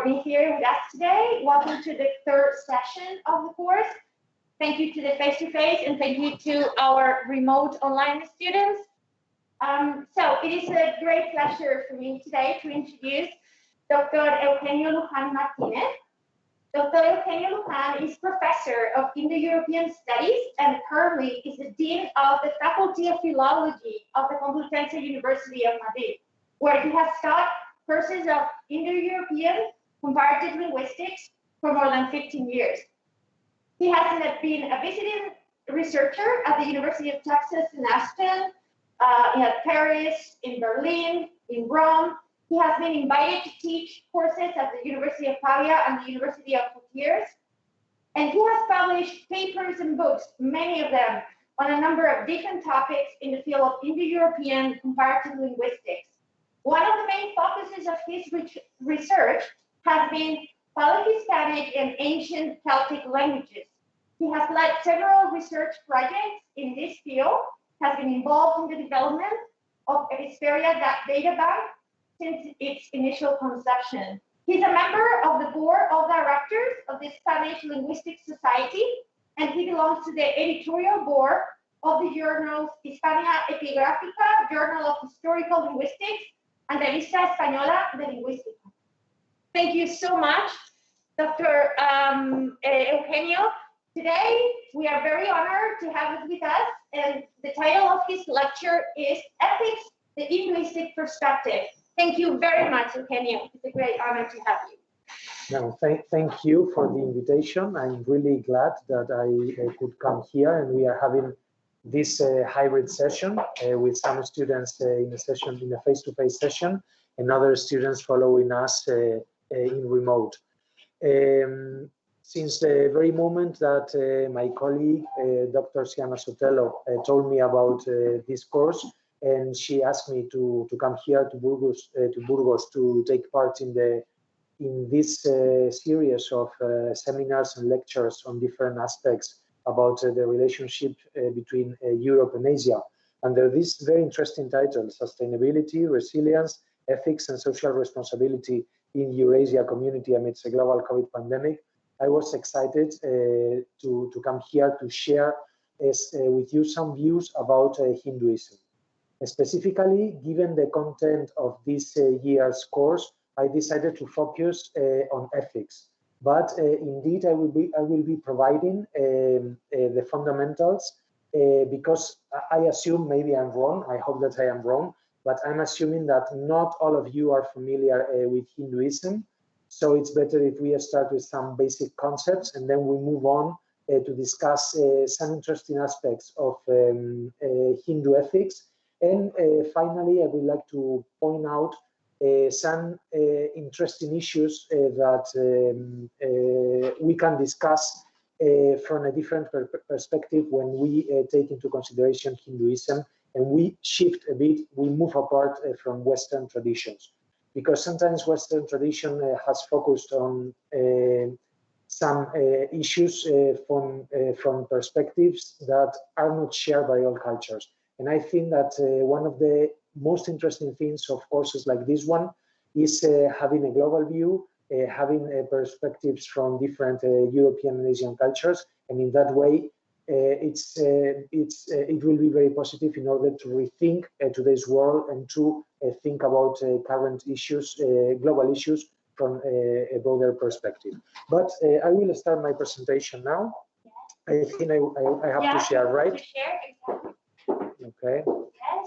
being here with us today. Welcome to the third session of the course. Thank you to the face-to-face and thank you to our remote online students. So it is a great pleasure for me today to introduce Dr. Eugenio Luján Martinez. Dr. Eugenio Luján is Professor of Indo-European Studies and currently is the Dean of the Faculty of Philology of the Complutense University of Madrid, where he has taught courses of Indo-European comparative linguistics for more than 15 years. He has been a visiting researcher at the University of Texas in Austin, in Paris, in Berlin, in Rome. He has been invited to teach courses at the University of Pavia and the University of Poitiers. And he has published papers and books, many of them, on a number of different topics in the field of Indo-European comparative linguistics. One of the main focuses of his research has been Palo-Hispanic and ancient Celtic languages. He has led several research projects in this field, has been involved in the development of Hesperia data bank since its initial conception. He's a member of the board of directors of the Spanish Linguistic Society, and he belongs to the editorial board of the journals Hispania Epigráfica, Journal of Historical Linguistics, and Revista Española de Lingüística. Thank you so much, Dr. Eugenio. Today, we are very honored to have you with us, and the title of his lecture is Ethics, the Linguistic Perspective. Thank you very much, Eugenio. It's a great honor to have you. No, thank you for the invitation. I'm really glad that I could come here, and we are having this hybrid session with some students in a face-to-face session, and other students following us in remote. Since the very moment that my colleague, Dr. Siana Sotelo, told me about this course, and she asked me to come here to Burgos to take part in this series of seminars and lectures on different aspects about the relationship between Europe and Asia, under this very interesting title, Sustainability, Resilience, Ethics and Social Responsibility in Eurasia Community Amidst a Global COVID Pandemic. I was excited to come here to share with you some views about Hinduism. Specifically, given the content of this year's course, I decided to focus on ethics. But indeed, I will be providing the fundamentals because I assume, maybe I'm wrong, I hope that I am wrong, but I'm assuming that not all of you are familiar with Hinduism. So it's better if we start with some basic concepts and then we move on to discuss some interesting aspects of Hindu ethics. And finally, I would like to point out some interesting issues that we can discuss from a different perspective when we take into consideration Hinduism and we shift a bit, we move apart from Western traditions. Because sometimes Western tradition has focused on some issues from perspectives that are not shared by all cultures. And I think that one of the most interesting things of courses like this one is having a global view, having perspectives from different European and Asian cultures, and in that way, it will be very positive in order to rethink today's world and to think about current issues, global issues from a broader perspective. But I will start my presentation now. I think I have to share, right? To share, exactly. Okay. Yes,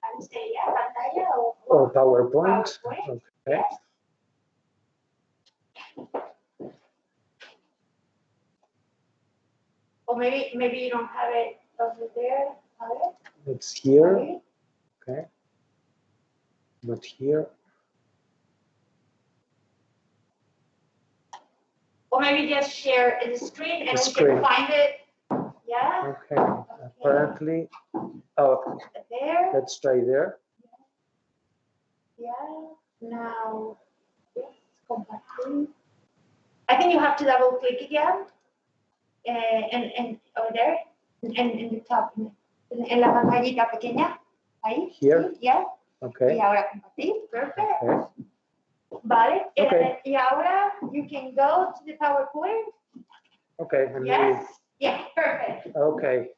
I would say, yeah, pantalla or PowerPoint. PowerPoint. Okay. Yes. Or maybe you don't have it over there. It's here. Okay. Not here. Or maybe just share the screen and we can find it. Yeah. Okay. Apparently. Oh. There. Let's try there. Yeah. Now. Yes. Compactly. I think you have to double click again. And over there. And in the top. En la pantallita pequeña. Ahí. Here. Yeah. Okay. Y ahora compartir. Perfect. Okay. Vale. Okay. Y ahora you can go to the PowerPoint. Okay. Yes. Yeah. Perfect. Okay.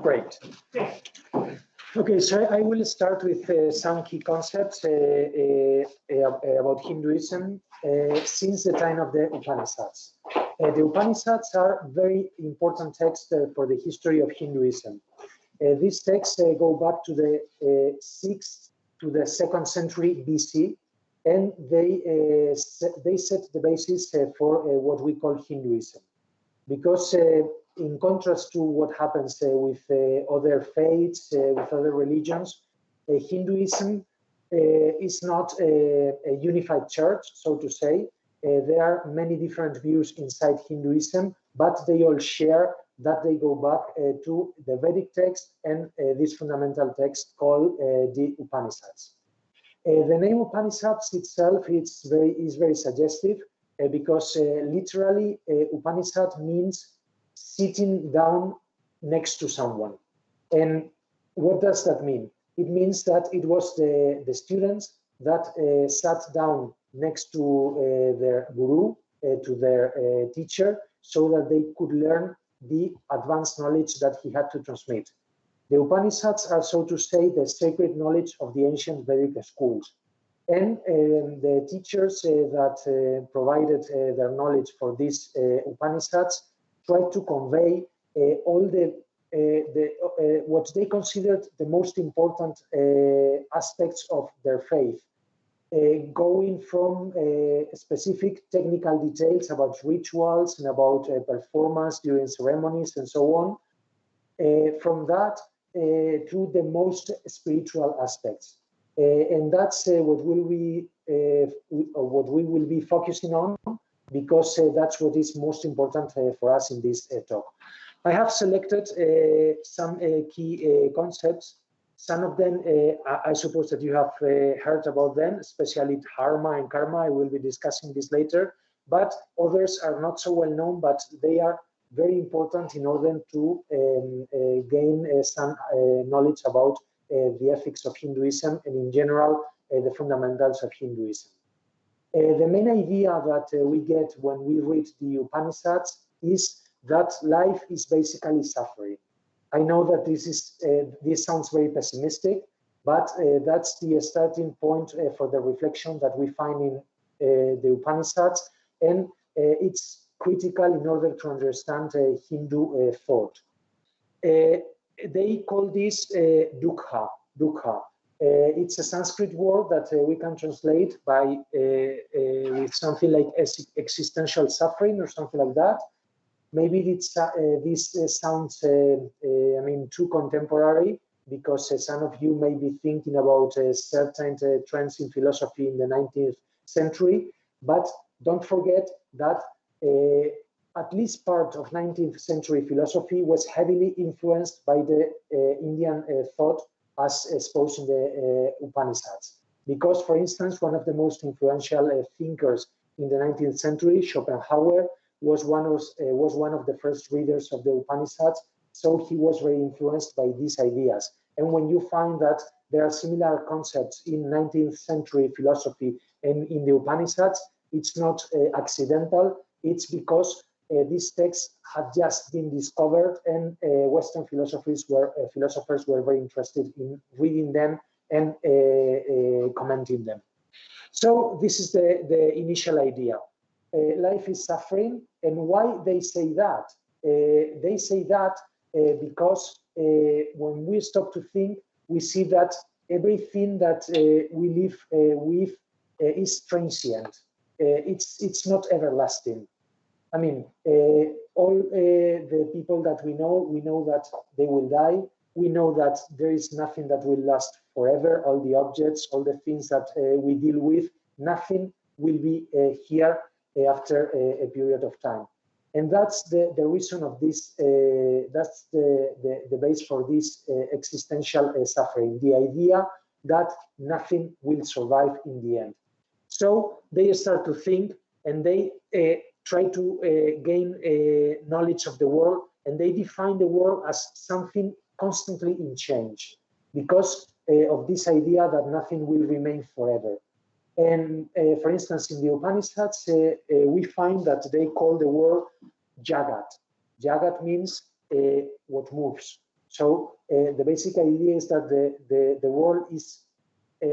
Great. Great. Okay, so I will start with some key concepts about Hinduism since the time of the Upanishads. The Upanishads are very important texts for the history of Hinduism. These texts go back to the 6th to the 2nd century BC, and they set the basis for what we call Hinduism. Because in contrast to what happens with other faiths, with other religions, Hinduism is not a unified church, so to say. There are many different views inside Hinduism, but they all share that they go back to the Vedic text and this fundamental text called the Upanishads. The name Upanishads itself is very suggestive because literally Upanishad means sitting down next to someone. And what does that mean? It means that it was the students that sat down next to their guru, to their teacher, so that they could learn the advanced knowledge that he had to transmit. The Upanishads are, so to say, the sacred knowledge of the ancient Vedic schools. And the teachers that provided their knowledge for these Upanishads tried to convey all what they considered the most important aspects of their faith, going from specific technical details about rituals and about performance during ceremonies and so on, from that to the most spiritual aspects. And that's what we will be focusing on, because that's what is most important for us in this talk. I have selected some key concepts. Some of them, I suppose that you have heard about them, especially dharma and karma. I will be discussing this later, but others are not so well known, but they are very important in order to gain some knowledge about the ethics of Hinduism and in general the fundamentals of Hinduism. The main idea that we get when we read the Upanishads is that life is basically suffering. I know that this sounds very pessimistic, but that's the starting point for the reflection that we find in the Upanishads, and it's critical in order to understand Hindu thought. They call this dukkha. It's a Sanskrit word that we can translate by with something like existential suffering or something like that. Maybe this sounds, too contemporary, because some of you may be thinking about certain trends in philosophy in the 19th century, but don't forget that at least part of 19th century philosophy was heavily influenced by the Indian thought as exposed in the Upanishads. Because, for instance, one of the most influential thinkers in the 19th century, Schopenhauer, was one of the first readers of the Upanishads, so he was very influenced by these ideas. And when you find that there are similar concepts in 19th century philosophy and in the Upanishads, it's not accidental. It's because these texts had just been discovered, and Western philosophers were very interested in reading them and commenting them. So this is the initial idea. Life is suffering, and why they say that? They say that because when we stop to think, we see that everything that we live with is transient. It's not everlasting. I mean, all the people that we know that they will die. We know that there is nothing that will last forever. All the objects, all the things that we deal with, nothing will be here after a period of time. And that's the reason of this, that's the base for this existential suffering, the idea that nothing will survive in the end. So they start to think, and they try to gain knowledge of the world, and they define the world as something constantly in change, because of this idea that nothing will remain forever. And for instance, in the Upanishads, we find that they call the world Jagat. Jagat means what moves. So the basic idea is that the world is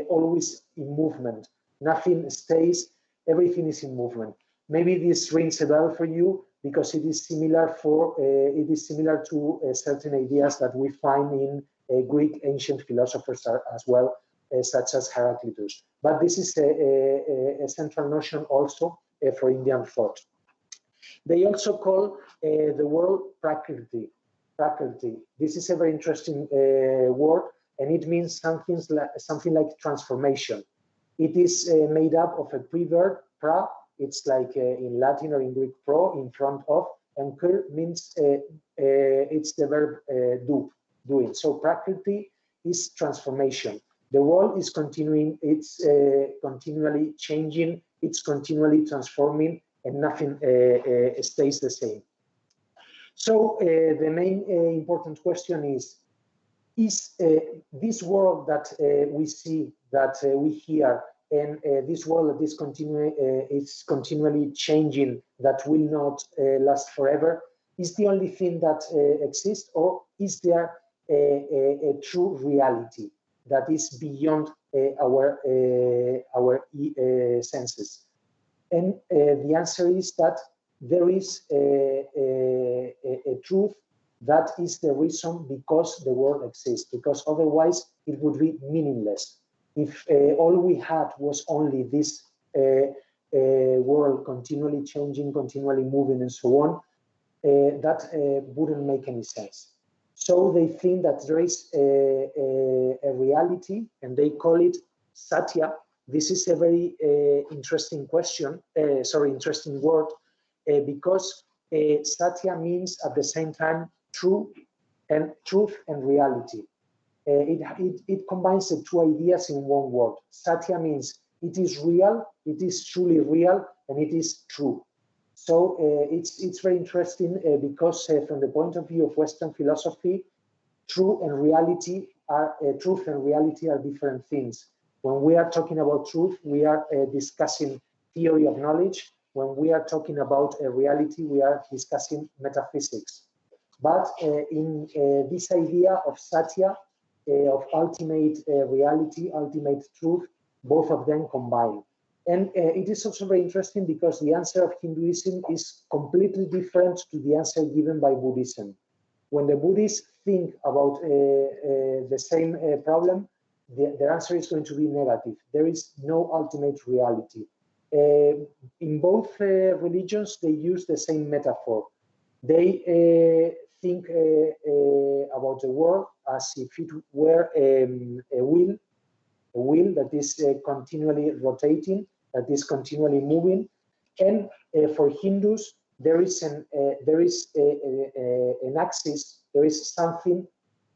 always in movement. Nothing stays, everything is in movement. Maybe this rings a bell for you because it is similar to certain ideas that we find in Greek ancient philosophers as well, such as Heraclitus. But this is a central notion also for Indian thought. They also call the world Prakriti. Prakriti. This is a very interesting word, and it means something like transformation. It is made up of a preverb, pra. It's like in Latin or in Greek, pro, in front of, and kr means it's the verb doing. So Prakriti is transformation. The world is continuing, it's continually changing, it's continually transforming, and nothing stays the same. So the main important question is this world that we see, that we hear, and this world that is continually changing, that will not last forever, is the only thing that exists, or is there a true reality that is beyond our senses? And the answer is that there is a truth that is the reason because the world exists, because otherwise it would be meaningless. If all we had was only this world continually changing, continually moving, and so on, that wouldn't make any sense. So they think that there is a reality, and they call it Satya. This is a very interesting question, interesting word, because Satya means at the same time truth and reality. It combines the two ideas in one word. Satya means it is real, it is truly real, and it is true. So it's very interesting because from the point of view of Western philosophy, truth and reality are different things. When we are talking about truth, we are discussing theory of knowledge. When we are talking about reality, we are discussing metaphysics. But in this idea of Satya, of ultimate reality, ultimate truth, both of them combine. And it is also very interesting because the answer of Hinduism is completely different to the answer given by Buddhism. When the Buddhists think about the same problem, their answer is going to be negative. There is no ultimate reality. In both religions, they use the same metaphor. They think about the world as if it were a wheel that is continually rotating, that is continually moving. And for Hindus, there is an axis, there is something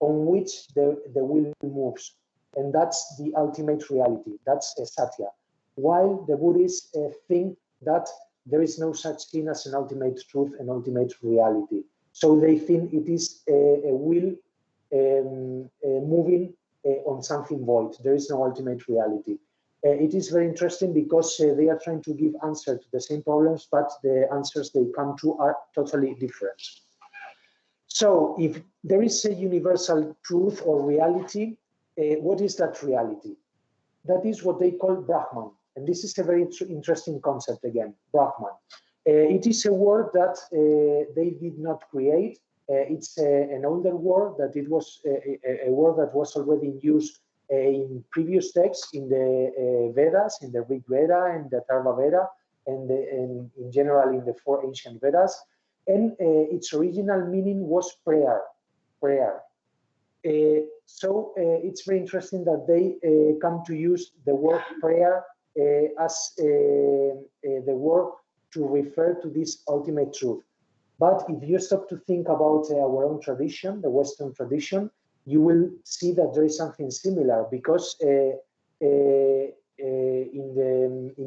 on which the wheel moves. And that's the ultimate reality, that's Satya. While the Buddhists think that there is no such thing as an ultimate truth and ultimate reality. So they think it is a wheel moving on something void. There is no ultimate reality. It is very interesting because they are trying to give answer to the same problems, but the answers they come to are totally different. So if there is a universal truth or reality, what is that reality? That is what they call Brahman. And this is a very interesting concept again, Brahman. It is a word that they did not create. It's an older word that it was a word that was already in use in previous texts in the Vedas, in the Rig Veda and the Atharva Veda, and in general in the 4 ancient Vedas. And its original meaning was prayer. So it's very interesting that they come to use the word prayer as the word to refer to this ultimate truth. But if you stop to think about our own tradition, the Western tradition, you will see that there is something similar, because in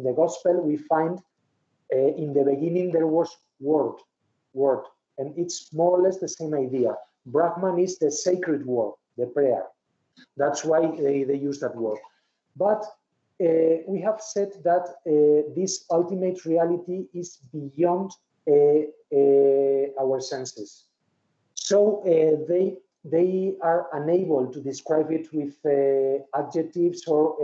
the Gospel we find in the beginning there was word, and it's more or less the same idea. Brahman is the sacred word, the prayer. That's why they use that word. But we have said that this ultimate reality is beyond our senses. So they are unable to describe it with adjectives or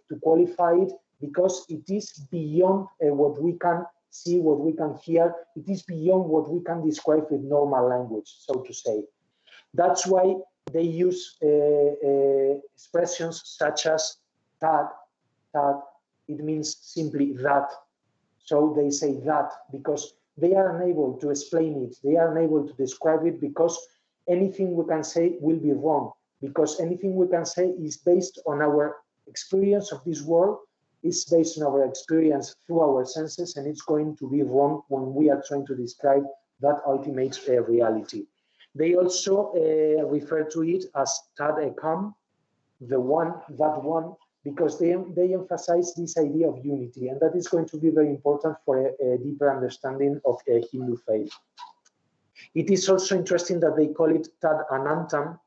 to qualify it, because it is beyond what we can see, what we can hear. It is beyond what we can describe with normal language, so to say. That's why they use expressions such as that. It means simply that. So they say that because they are unable to explain it. They are unable to describe it, because anything we can say will be wrong, because anything we can say is based on our experience of this world, is based on our experience through our senses, and it's going to be wrong when we are trying to describe that ultimate reality. They also refer to it as tad ekam, the one, that one, because they emphasize this idea of unity, and that is going to be very important for a deeper understanding of Hindu faith. It is also interesting that they call it tad anantam.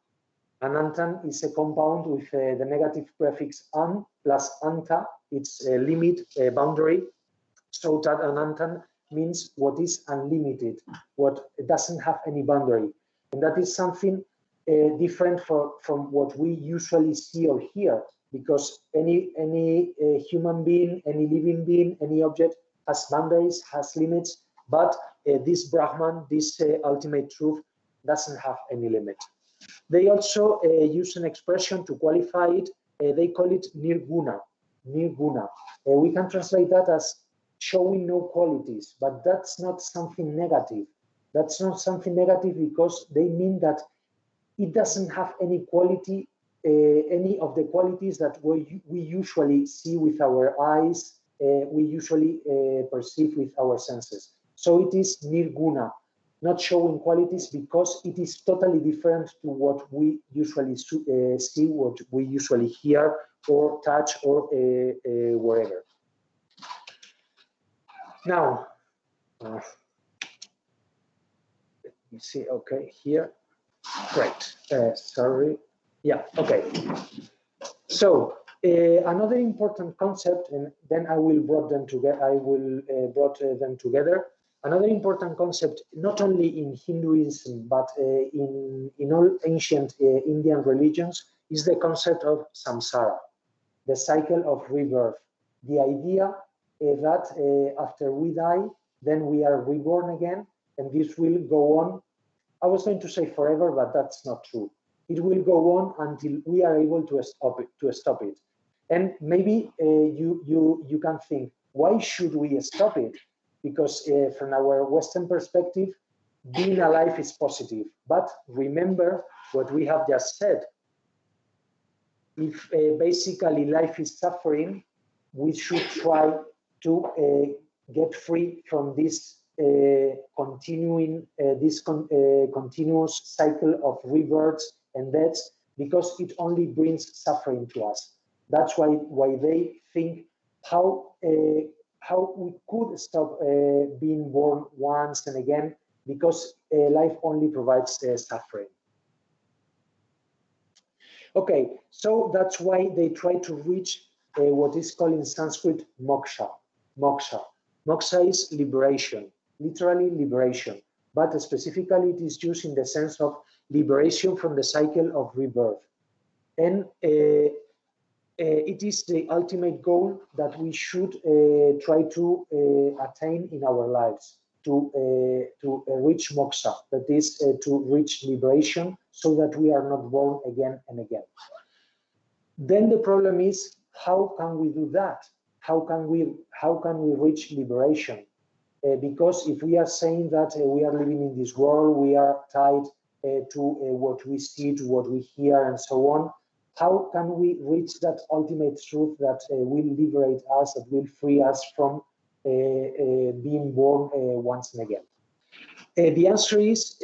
Anantam is a compound with the negative prefix an plus anta. It's a limit, a boundary. So tad anantam means what is unlimited, what doesn't have any boundary. And that is something different from what we usually see or hear, because any human being, any living being, any object has boundaries, has limits, but this Brahman, this ultimate truth, doesn't have any limit. They also use an expression to qualify it. They call it nirguna. Nirguna. We can translate that as showing no qualities, but that's not something negative. That's not something negative, because they mean that it doesn't have any quality, any of the qualities that we usually see with our eyes, we usually perceive with our senses. So it is nirguna, not showing qualities, because it is totally different to what we usually see, what we usually hear or touch or wherever. Now, let me see, okay, here, great, sorry, yeah, okay. So another important concept, and then I will brought them together. Brought them together. Another important concept, not only in Hinduism but in all ancient Indian religions, is the concept of samsara, the cycle of rebirth. The idea that after we die, then we are reborn again, and this will go on. I was going to say forever, but that's not true. It will go on until we are able to stop it. And maybe you can think, why should we stop it? Because from our Western perspective, being alive is positive. But remember what we have just said. If basically life is suffering, we should try to get free from this continuous cycle of rebirths and deaths, because it only brings suffering to us. That's why they think how we could stop being born once and again, because life only provides suffering. Okay, so that's why they try to reach what is called in Sanskrit moksha. Moksha. Moksha is liberation, literally liberation, but specifically it is used in the sense of liberation from the cycle of rebirth. And it is the ultimate goal that we should try to attain in our lives, to reach moksha, that is to reach liberation, so that we are not born again and again. Then the problem is, how can we do that? How can we reach liberation? Because if we are saying that we are living in this world, we are tied to what we see, to what we hear, and so on, how can we reach that ultimate truth that will liberate us, that will free us from being born once and again? The answer is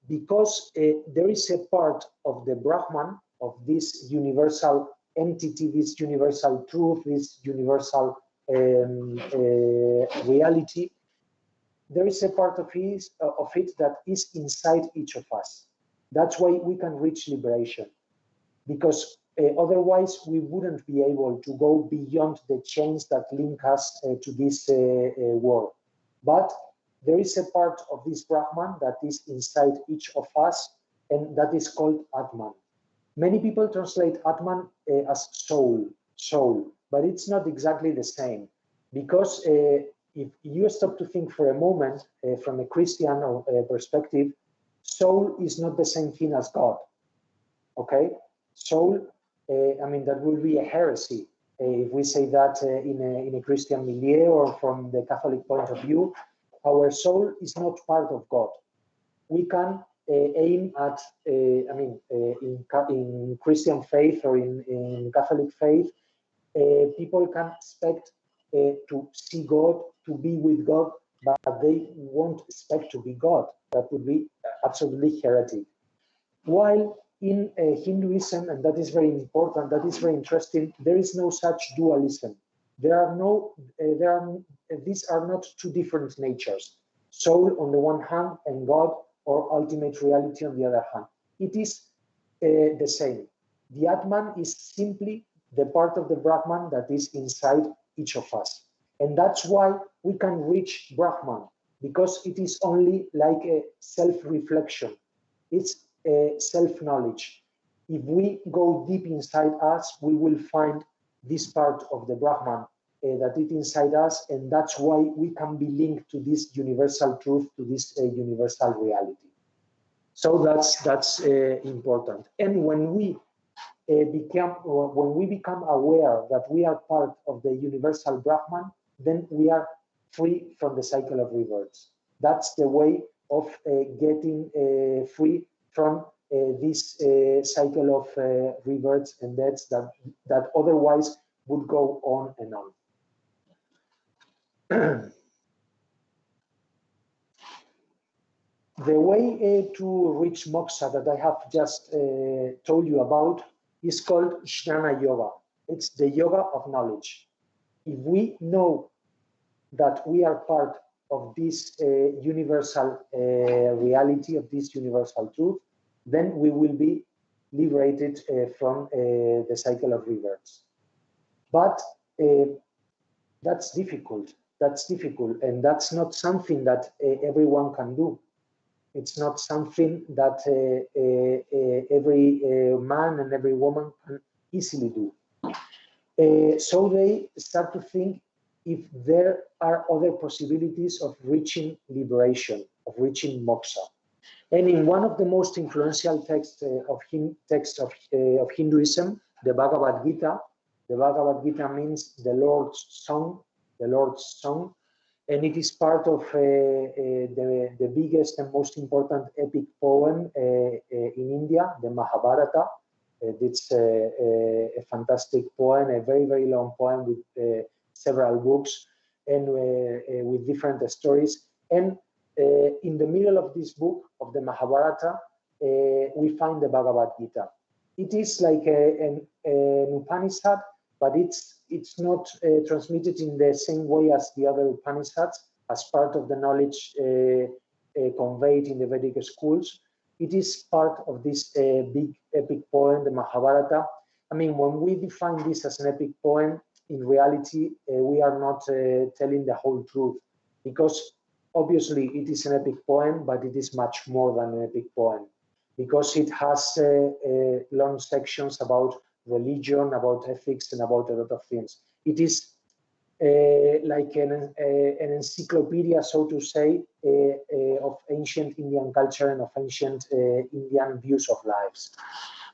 because there is a part of the Brahman, of this universal entity, this universal truth, this universal reality. There is a part of it that is inside each of us. That's why we can reach liberation. because otherwise we wouldn't be able to go beyond the chains that link us to this world. But there is a part of this Brahman that is inside each of us, and that is called Atman. Many people translate Atman as soul, but it's not exactly the same, because if you stop to think for a moment from a Christian perspective, soul is not the same thing as God. Okay, soul, I mean, that would be a heresy if we say that in a Christian milieu or from the Catholic point of view. Our soul is not part of God. We can aim at, in Christian faith or in Catholic faith, people can expect to see God, to be with God, but they won't expect to be God. That would be absolutely heretic. While in Hinduism, and that is very important, that is very interesting, there is no such dualism. These are not two different natures. Soul on the one hand and God or ultimate reality on the other hand. It is the same. The Atman is simply the part of the Brahman that is inside each of us. And that's why we can reach Brahman, because it is only like a self-reflection. It's self-knowledge. If we go deep inside us, we will find this part of the Brahman that is inside us, and that's why we can be linked to this universal truth, to this universal reality. So that's important. And when we become aware that we are part of the universal Brahman, then we are free from the cycle of rebirths. That's the way of getting free from this cycle of rebirths and deaths that otherwise would go on and on. The way to reach moksha that I have just told you about is called Jnana Yoga. It's the yoga of knowledge. If we know that we are part of this universal reality, of this universal truth, then we will be liberated from the cycle of rebirths. But that's difficult. That's difficult, and that's not something that everyone can do. It's not something that every man and every woman can easily do. So they start to think if there are other possibilities of reaching liberation, of reaching moksha. And in one of the most influential texts of Hinduism, the Bhagavad Gita means the Lord's song, and it is part of the biggest and most important epic poem in India, the Mahabharata. It's a fantastic poem, a very, very long poem with several books and with different stories. And in the middle of this book, of the Mahabharata, we find the Bhagavad Gita. It is like an Upanishad, but it's not transmitted in the same way as the other Upanishads, as part of the knowledge conveyed in the Vedic schools. It is part of this big epic poem, the Mahabharata. I mean, when we define this as an epic poem, in reality, we are not telling the whole truth, because obviously it is an epic poem, but it is much more than an epic poem, because it has long sections about religion, about ethics, and about a lot of things. It is like an encyclopedia, so to say, of ancient Indian culture and of ancient Indian views of lives.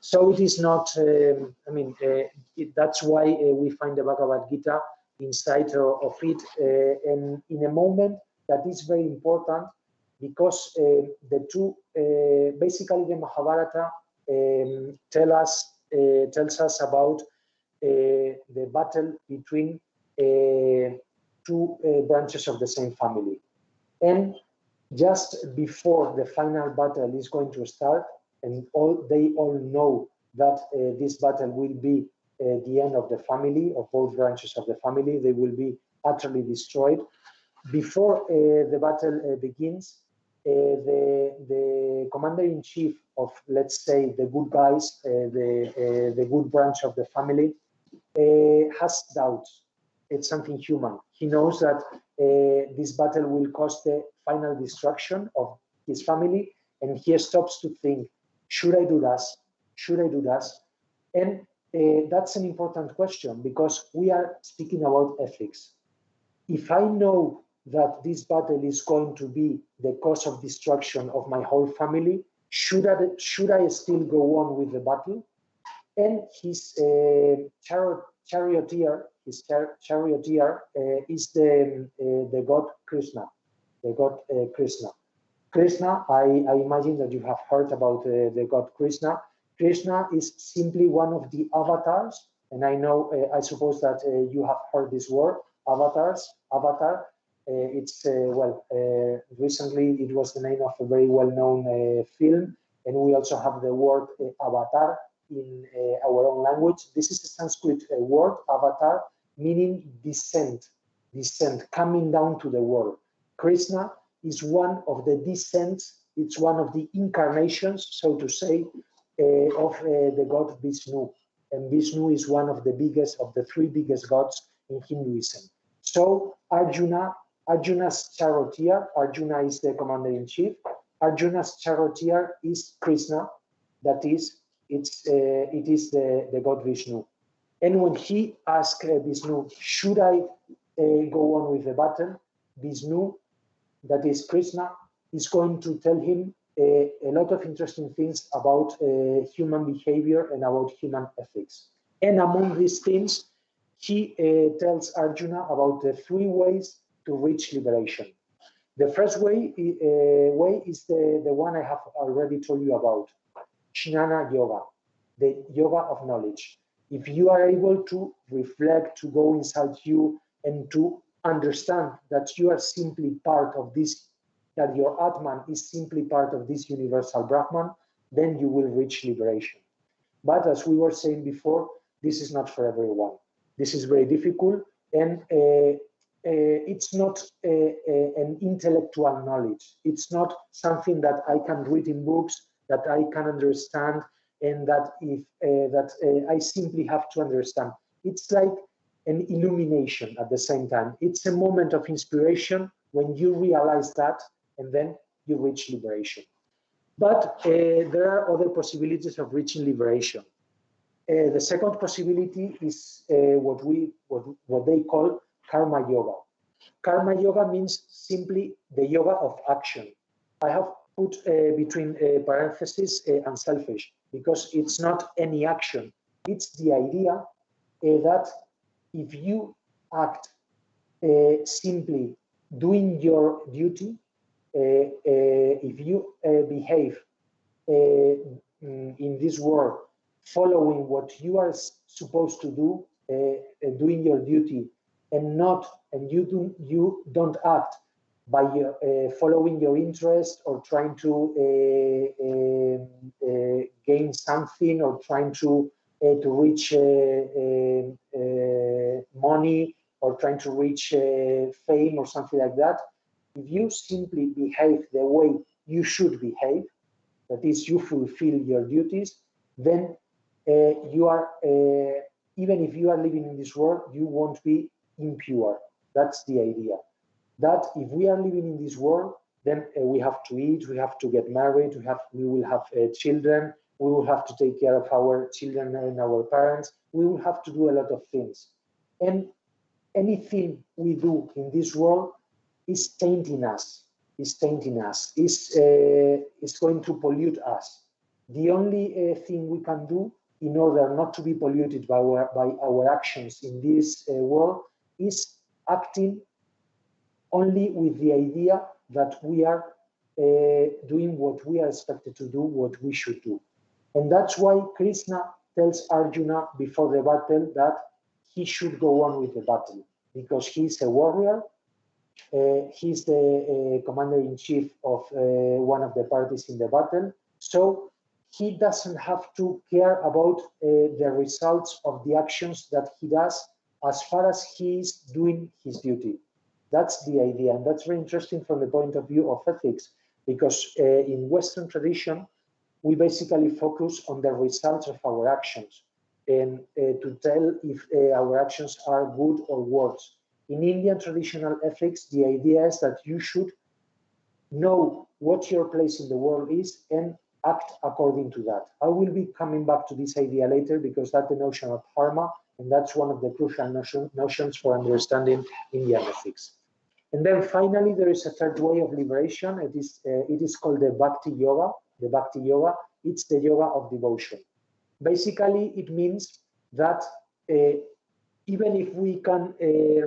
So it is not, that's why we find the Bhagavad Gita inside of it, and in a moment that is very important, because the two, basically the Mahabharata tells us about the battle between two branches of the same family. And just before the final battle is going to start, and they all know that this battle will be the end of the family, of both branches of the family, they will be utterly destroyed. Before the battle begins, the commander-in-chief of, let's say, the good guys, the good branch of the family, has doubts. It's something human. He knows that this battle will cause the final destruction of his family, and he stops to think, should I do this? Should I do this? And that's an important question, because we are speaking about ethics. If I know that this battle is going to be the cause of destruction of my whole family, should I still go on with the battle? And his charioteer is the god Krishna, Krishna, I imagine that you have heard about the god Krishna. Krishna is simply one of the avatars, and I know, I suppose that you have heard this word, avatars, avatar. Recently it was the name of a very well-known film, and we also have the word avatar in our own language. This is a Sanskrit word, avatar, meaning descent, coming down to the world. Krishna is one of the descents, it's one of the incarnations, so to say, of the god Vishnu. And Vishnu is one of the biggest, of the three biggest gods in Hinduism. So Arjuna's charioteer, Arjuna is the commander-in-chief. Arjuna's charioteer is Krishna, that is, it is the god Vishnu. And when he asked Vishnu, should I go on with the battle? Vishnu, that is Krishna, is going to tell him a lot of interesting things about human behavior and about human ethics. And among these things, he tells Arjuna about the three ways to reach liberation. The first way is the one I have already told you about, Jnana Yoga, the yoga of knowledge. If you are able to reflect, to go inside you, and to understand that you are simply part of this, that your Atman is simply part of this universal Brahman, then you will reach liberation. But as we were saying before, this is not for everyone. This is very difficult, and it's not an intellectual knowledge. It's not something that I can read in books, that I can understand, and that I simply have to understand. It's like an illumination at the same time. It's a moment of inspiration when you realize that, and then you reach liberation. But there are other possibilities of reaching liberation. The second possibility is what they call karma yoga. Karma yoga means simply the yoga of action. I have put between parentheses unselfish, because it's not any action. It's the idea that if you act simply doing your duty, if you behave in this world following what you are supposed to do, doing your duty, and you don't act by following your interest, or trying to gain something, or trying to reach money, or trying to reach fame or something like that. If you simply behave the way you should behave, that is, you fulfill your duties, then you are, even if you are living in this world, you won't be impure. That's the idea. That if we are living in this world, then we have to eat, we have to get married, we will have children, we will have to take care of our children and our parents, we will have to do a lot of things. And anything we do in this world is tainting us, is going to pollute us. The only thing we can do in order not to be polluted by our actions in this world is acting only with the idea that we are doing what we are expected to do, what we should do. And that's why Krishna tells Arjuna before the battle that he should go on with the battle, because he's a warrior, he's the commander-in-chief of one of the parties in the battle, so he doesn't have to care about the results of the actions that he does, as far as he is doing his duty. That's the idea, and that's very interesting from the point of view of ethics, because in Western tradition, we basically focus on the results of our actions and to tell if our actions are good or worse. In Indian traditional ethics, the idea is that you should know what your place in the world is and act according to that. I will be coming back to this idea later because that's the notion of dharma, and that's one of the crucial notions for understanding Indian ethics. And then finally, there is a third way of liberation. It is called the Bhakti Yoga. The Bhakti Yoga, it's the yoga of devotion. Basically, it means that even if we can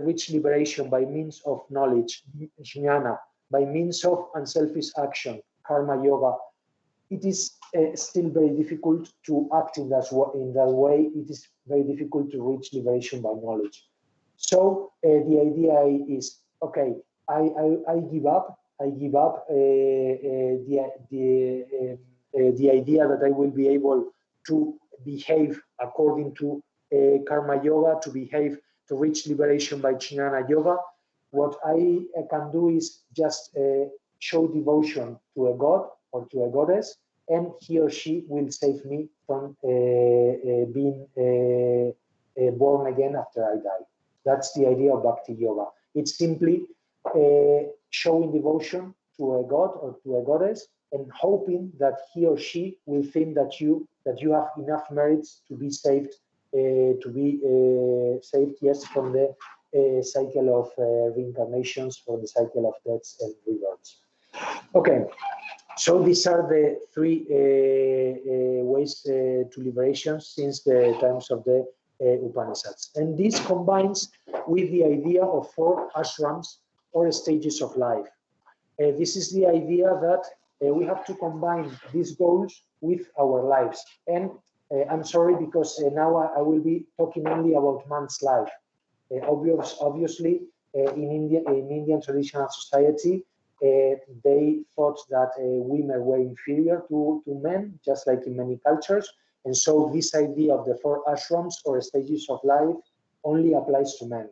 reach liberation by means of knowledge, jnana, by means of unselfish action, karma yoga, it is still very difficult to act in that way. It is very difficult to reach liberation by knowledge. So the idea is, okay, I give up. I give up the idea that I will be able to behave according to karma yoga, to reach liberation by jnana yoga. What I can do is just show devotion to a god or to a goddess, and he or she will save me from being born again after I die. That's the idea of Bhakti Yoga. It's simply showing devotion to a god or to a goddess and hoping that he or she will think that you have enough merits to be saved, yes, from the cycle of reincarnations, or the cycle of deaths and rebirths. Okay, so these are the three ways to liberation since the times of the Upanishads. And this combines with the idea of 4 ashrams or stages of life. This is the idea that we have to combine these goals with our lives. And I'm sorry, because now I will be talking only about man's life. Obviously, in Indian traditional society, they thought that women were inferior to men, just like in many cultures. And so this idea of the 4 ashrams or stages of life only applies to men.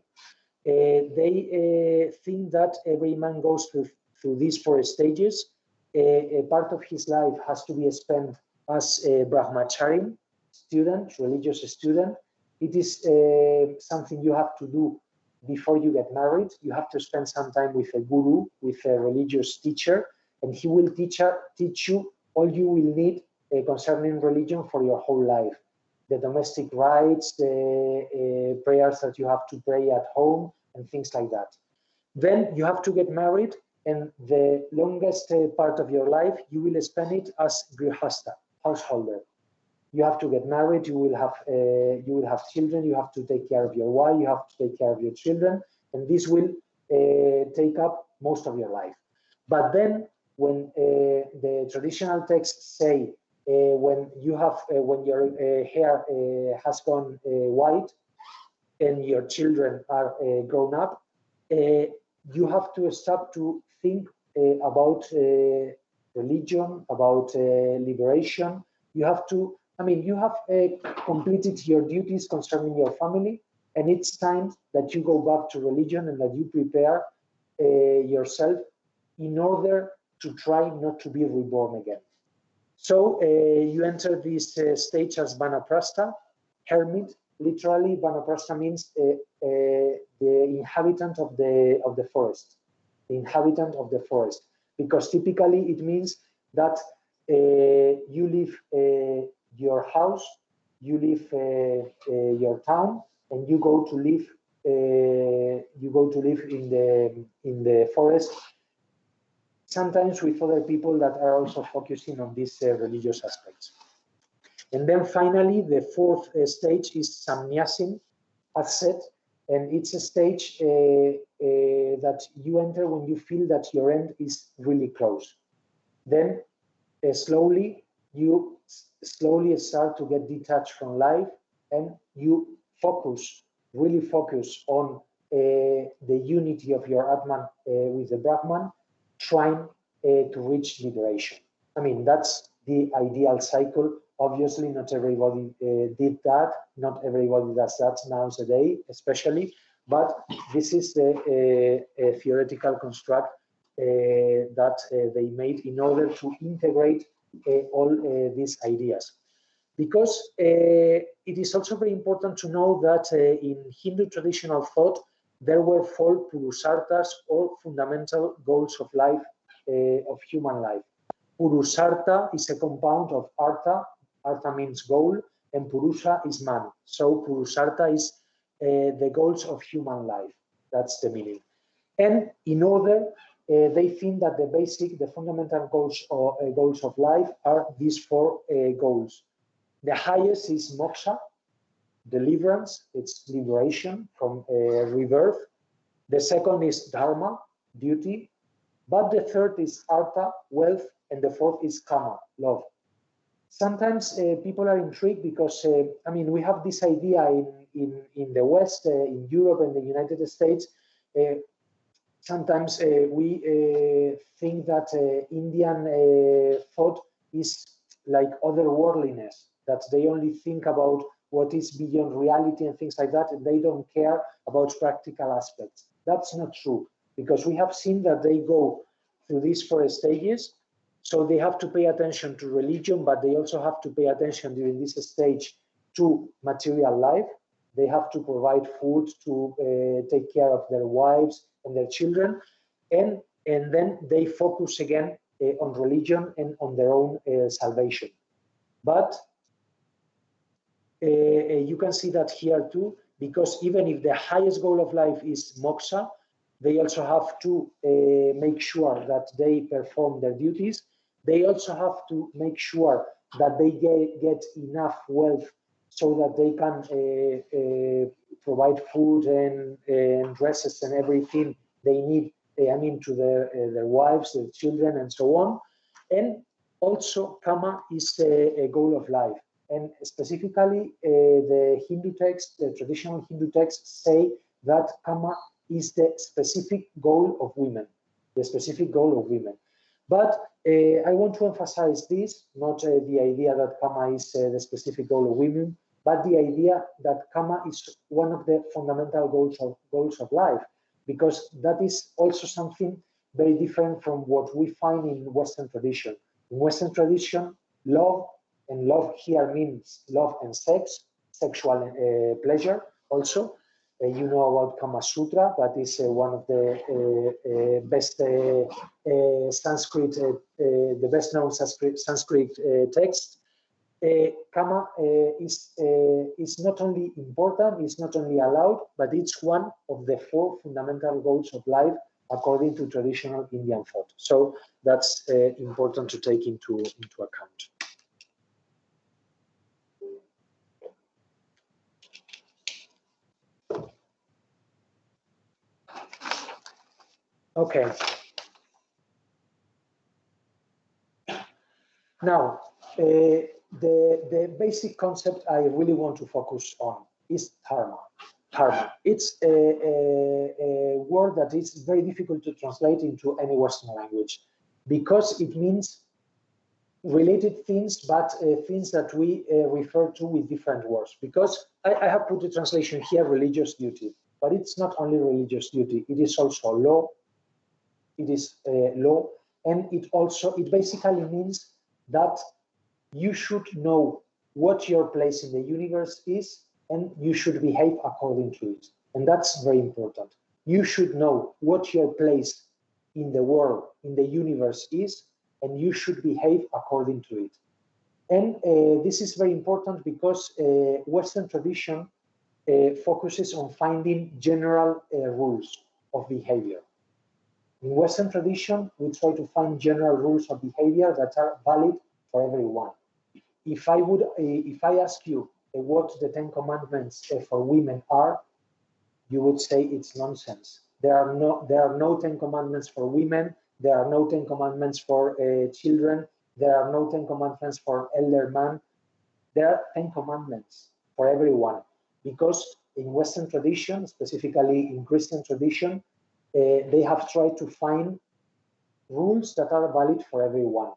They think that every man goes through these 4 stages. A part of his life has to be spent as a brahmachari student, religious student. It is something you have to do before you get married. You have to spend some time with a guru, with a religious teacher, and he will teach you all you will need concerning religion for your whole life. The domestic rites, the prayers that you have to pray at home, and things like that. Then you have to get married, and the longest part of your life, you will spend it as grihasta, householder. You have to get married, you will have children, you have to take care of your wife, you have to take care of your children, and this will take up most of your life. But then when the traditional texts say when your hair has gone white and your children are grown up, you have to start to think about religion, about liberation. You have completed your duties concerning your family, and it's time that you go back to religion and that you prepare yourself in order to try not to be reborn again. So you enter this stage as vanaprastha, hermit. Literally, vanaprastha means the inhabitant of the forest, the inhabitant of the forest, because typically it means that you leave your house, you leave your town, and you go to live in the forest, sometimes with other people that are also focusing on these religious aspects. And then finally, the 4th stage is sannyasam, as said, and it's a stage that you enter when you feel that your end is really close. Then slowly start to get detached from life, and you really focus on the unity of your Atman with the Brahman, trying to reach liberation. I mean, that's the ideal cycle. Obviously, not everybody did that. Not everybody does that nowadays, especially. But this is the theoretical construct that they made in order to integrate all these ideas. Because it is also very important to know that in Hindu traditional thought, there were 4 purusarthas, or fundamental goals of life, of human life. Purusartha is a compound of artha. Artha means goal, and purusha is man. So purusartha is the goals of human life. That's the meaning. And in order, they think that the fundamental goals of life are these 4 goals. The highest is moksha, deliverance, it's liberation from rebirth. The second is dharma, duty. But the third is artha, wealth, and the fourth is kama, love. Sometimes people are intrigued because, I mean, we have this idea in the West, in Europe and the United States. Sometimes we think that Indian thought is like otherworldliness, that they only think about what is beyond reality and things like that, and they don't care about practical aspects. That's not true, because we have seen that they go through these 4 stages. So they have to pay attention to religion, but they also have to pay attention during this stage to material life. They have to provide food, to take care of their wives and their children. And then they focus again on religion and on their own salvation. But you can see that here too, because even if the highest goal of life is moksha, they also have to make sure that they perform their duties. They also have to make sure that they get enough wealth so that they can provide food and dresses and everything they need, I mean, to their wives, their children, and so on. And also, kama is a goal of life. And specifically, the Hindu text, the traditional Hindu texts say that kama is the specific goal of women, the specific goal of women. But I want to emphasize this, not the idea that kama is the specific goal of women, but the idea that kama is one of the fundamental goals of life, because that is also something very different from what we find in Western tradition. In Western tradition, love, and love here means love and sex, sexual pleasure also. You know about Kama Sutra, that is one of the best Sanskrit, the best known Sanskrit text. Kama is not only important, it's not only allowed, but it's one of the 4 fundamental goals of life according to traditional Indian thought. So that's important to take into account. Okay. Now, the basic concept I really want to focus on is dharma. Dharma. It's a word that is very difficult to translate into any Western language because it means related things, but things that we refer to with different words. Because I have put the translation here, religious duty, but it's not only religious duty, it is also law. It is law, and it basically means that you should know what your place in the universe is, and you should behave according to it. And that's very important. You should know what your place in the world, in the universe is, and you should behave according to it. And this is very important because Western tradition focuses on finding general rules of behavior. In Western tradition, we try to find general rules of behavior that are valid for everyone. If I ask you what the 10 commandments for women are, you would say it's nonsense. There are no 10 commandments for women. There are no 10 commandments for children. There are no 10 commandments for elder man. There are 10 commandments for everyone, because in Western tradition, specifically in Christian tradition, they have tried to find rules that are valid for everyone.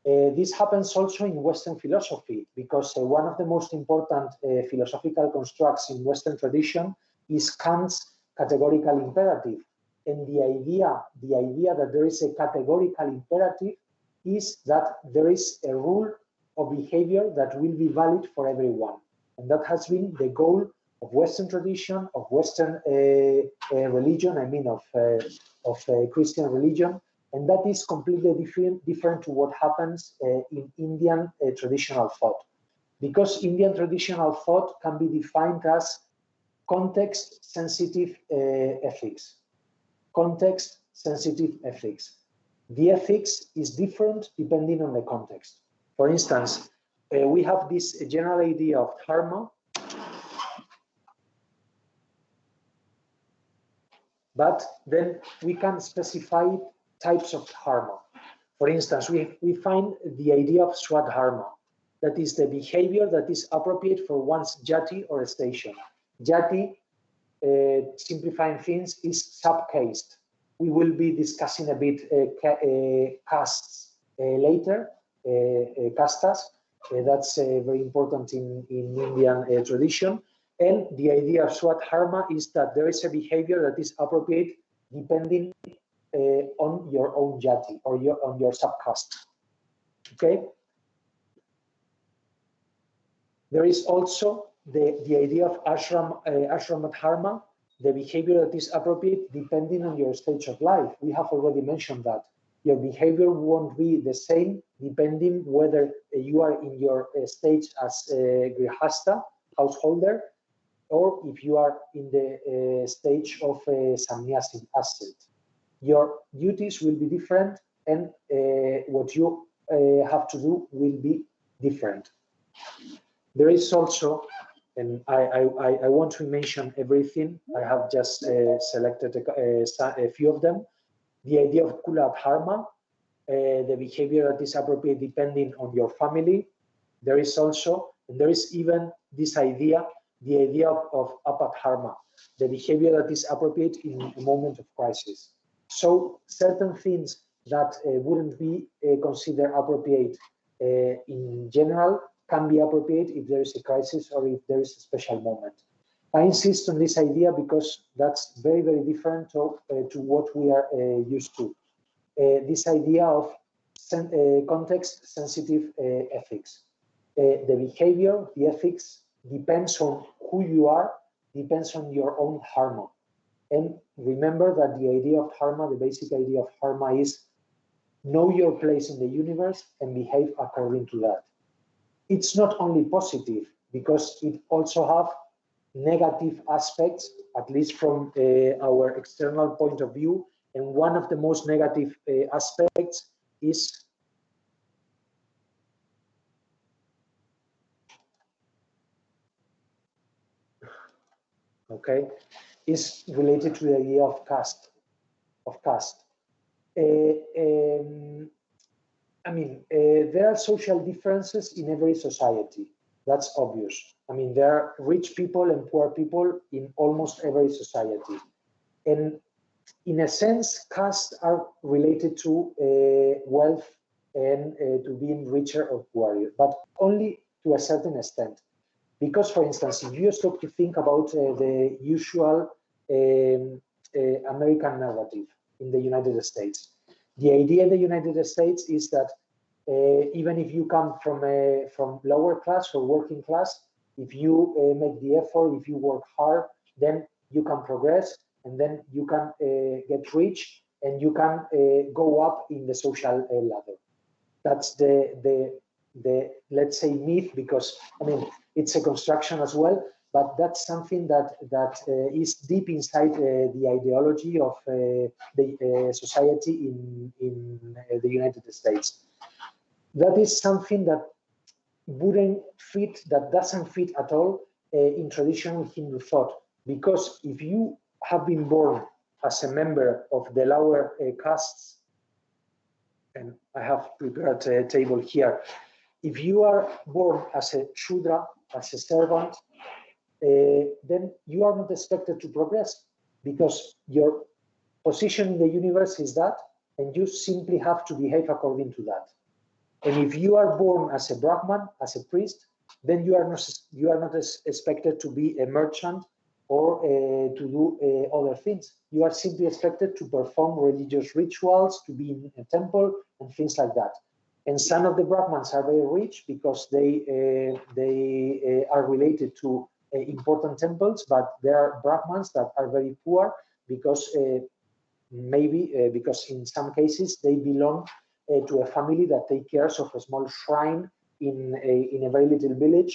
This happens also in Western philosophy, because one of the most important philosophical constructs in Western tradition is Kant's categorical imperative. And the idea that there is a categorical imperative is that there is a rule of behavior that will be valid for everyone. And that has been the goal of Western tradition, of Western religion, I mean of Christian religion. And that is completely different to what happens in Indian traditional thought. Because Indian traditional thought can be defined as context-sensitive ethics. Context-sensitive ethics. The ethics is different depending on the context. For instance, we have this general idea of dharma, but then we can specify types of dharma. For instance, we find the idea of swadharma, that is the behavior that is appropriate for one's jati or station. Jati, simplifying things, is subcaste. We will be discussing a bit castes later, castas. That's very important in Indian tradition. And the idea of swadharma is that there is a behavior that is appropriate depending on your own jati or on your subcaste. Okay. There is also the idea of ashrama dharma, the behavior that is appropriate depending on your stage of life. We have already mentioned that. Your behavior won't be the same depending whether you are in your stage as a grihasta, householder, or if you are in the stage of a sannyasi ascet. Your duties will be different and what you have to do will be different. There is also, and I want to mention everything, I have just selected a few of them, the idea of kula dharma, the behavior that is appropriate depending on your family. There is also, and there is even this idea, the idea of apadharma, the behavior that is appropriate in a moment of crisis. So certain things that wouldn't be considered appropriate in general can be appropriate if there is a crisis or if there is a special moment. I insist on this idea because that's very, very different to what we are used to. This idea of context-sensitive ethics. The behavior, the ethics, depends on who you are, depends on your own dharma. And remember that the idea of dharma, the basic idea of dharma is know your place in the universe and behave according to that. It's not only positive, because it also have negative aspects, at least from our external point of view. And one of the most negative aspects is is related to the idea of caste. I mean, there are social differences in every society. That's obvious. I mean, there are rich people and poor people in almost every society. And in a sense, castes are related to wealth and to being richer or poorer, but only to a certain extent. Because, for instance, if you stop to think about the usual American narrative in the United States, the idea in the United States is that even if you come from lower class or working class, if you make the effort, if you work hard, then you can progress, and then you can get rich, and you can go up in the social ladder. That's the let's say myth, because I mean it's a construction as well, but that's something that is deep inside the ideology of the society in the United States. That is something that wouldn't fit, that doesn't fit at all in traditional Hindu thought, because if you have been born as a member of the lower castes, and I have prepared a table here, if you are born as a Shudra, as a servant, then you are not expected to progress, because your position in the universe is that, and you simply have to behave according to that. And if you are born as a Brahman, as a priest, then you are not expected to be a merchant or to do other things. You are simply expected to perform religious rituals, to be in a temple, and things like that. And some of the Brahmins are very rich because they are related to important temples, but there are Brahmins that are very poor because because in some cases they belong to a family that takes care of a small shrine in a very little village,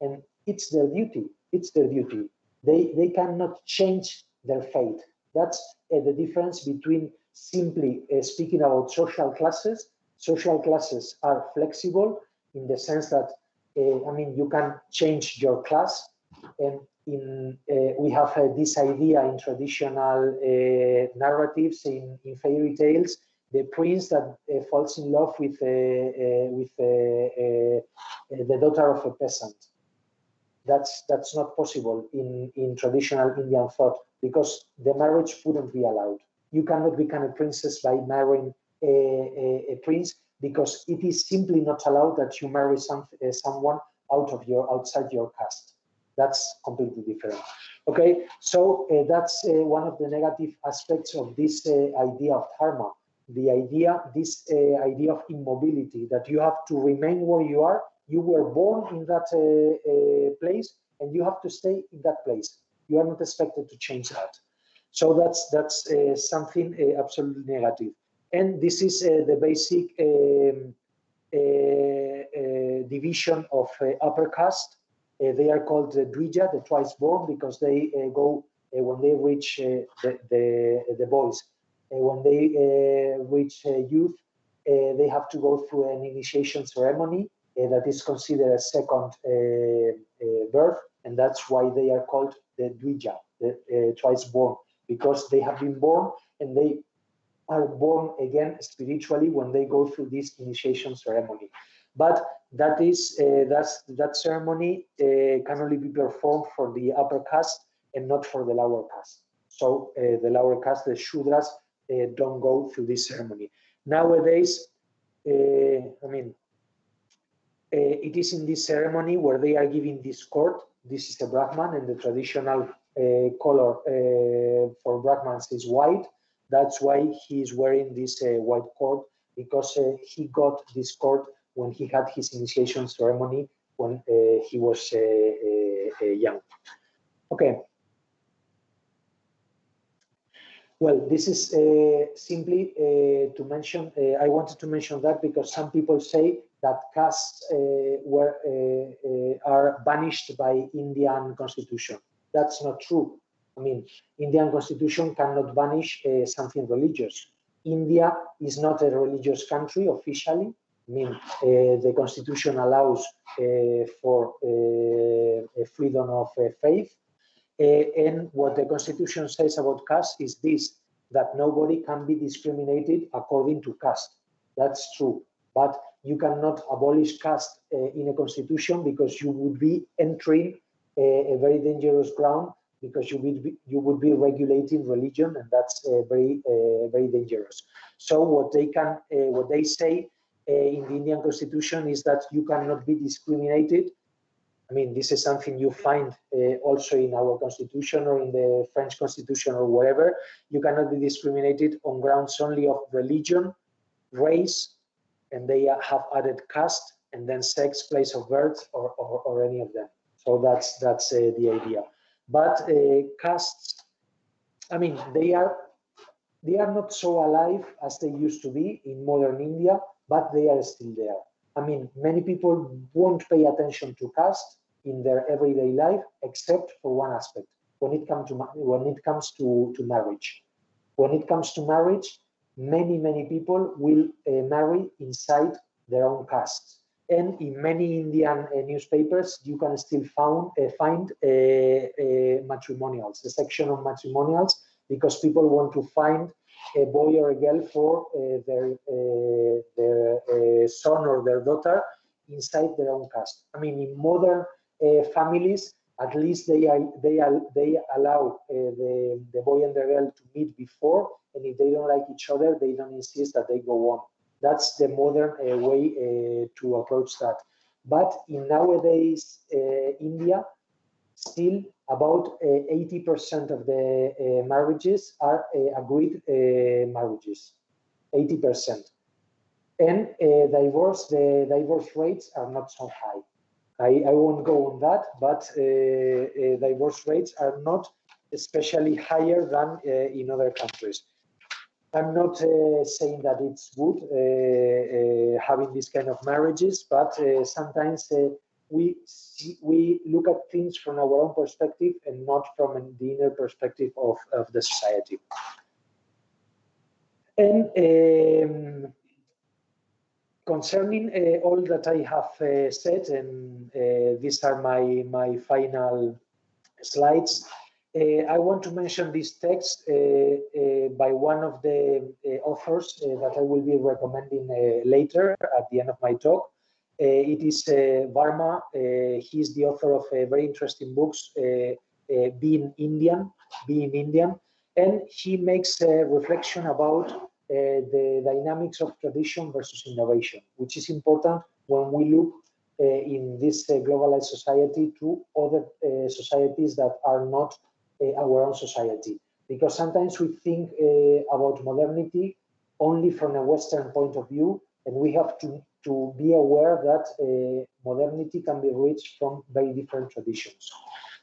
and it's their duty. It's their duty. They cannot change their fate. That's the difference between simply speaking about social classes. Social classes are flexible in the sense that, you can change your class. And we have this idea in traditional narratives, in fairy tales, the prince that falls in love with the daughter of a peasant. That's not possible in traditional Indian thought, because the marriage wouldn't be allowed. You cannot become a princess by marrying a prince, because it is simply not allowed that you marry someone outside your caste. That's completely different. Okay, so that's one of the negative aspects of this idea of dharma. This idea of immobility, that you have to remain where you are. You were born in that place, and you have to stay in that place. You are not expected to change that. So that's something absolutely negative. And this is the basic division of upper caste. They are called the Dvija, the twice born, because they go when they reach the boys. When they reach youth, they have to go through an initiation ceremony that is considered a second birth, and that's why they are called the Dvija, the twice born, because they have been born and they are born again spiritually when they go through this initiation ceremony. But that ceremony can only be performed for the upper caste and not for the lower caste. So the lower caste, the Shudras, don't go through this ceremony. Nowadays, it is in this ceremony where they are giving this cord. This is a Brahman, and the traditional color for Brahmans is white. That's why he is wearing this white cord, because he got this cord when he had his initiation ceremony when he was young. Okay. Well, this is simply to mention, I wanted to mention that because some people say that castes are banished by Indian constitution. That's not true. Indian constitution cannot banish something religious. India is not a religious country officially. The constitution allows for freedom of faith. And what the constitution says about caste is this, that nobody can be discriminated according to caste. That's true. But you cannot abolish caste in a constitution, because you would be entering a very dangerous ground, because you would be regulating religion, and that's very dangerous. So what they say in the Indian constitution is that you cannot be discriminated. This is something you find also in our constitution or in the French constitution or wherever. You cannot be discriminated on grounds only of religion, race, and they have added caste, and then sex, place of birth, or any of them. So that's the idea. But castes, they are not so alive as they used to be in modern India, but they are still there. Many people won't pay attention to caste in their everyday life, except for one aspect: when it comes to marriage. When it comes to marriage, many people will marry inside their own caste. And in many Indian newspapers, you can still find matrimonials, a section of matrimonials, because people want to find a boy or a girl for their son or their daughter inside their own caste. In modern families, at least they allow the boy and the girl to meet before, and if they don't like each other, they don't insist that they go on. That's the modern way to approach that. But in nowadays India, still about 80% of the marriages are agreed marriages, 80%. And the divorce rates are not so high. I won't go on that, but divorce rates are not especially higher than in other countries. I'm not saying that it's good having this kind of marriages, but sometimes we look at things from our own perspective and not from the inner perspective of the society. And concerning all that I have said, and these are my final slides, I want to mention this text by one of the authors that I will be recommending later at the end of my talk. It is Varma. He's the author of very interesting books, Being Indian, and he makes a reflection about the dynamics of tradition versus innovation, which is important when we look in this globalized society to other societies that are not our own society. Because sometimes we think about modernity only from a Western point of view, and we have to be aware that modernity can be reached from very different traditions.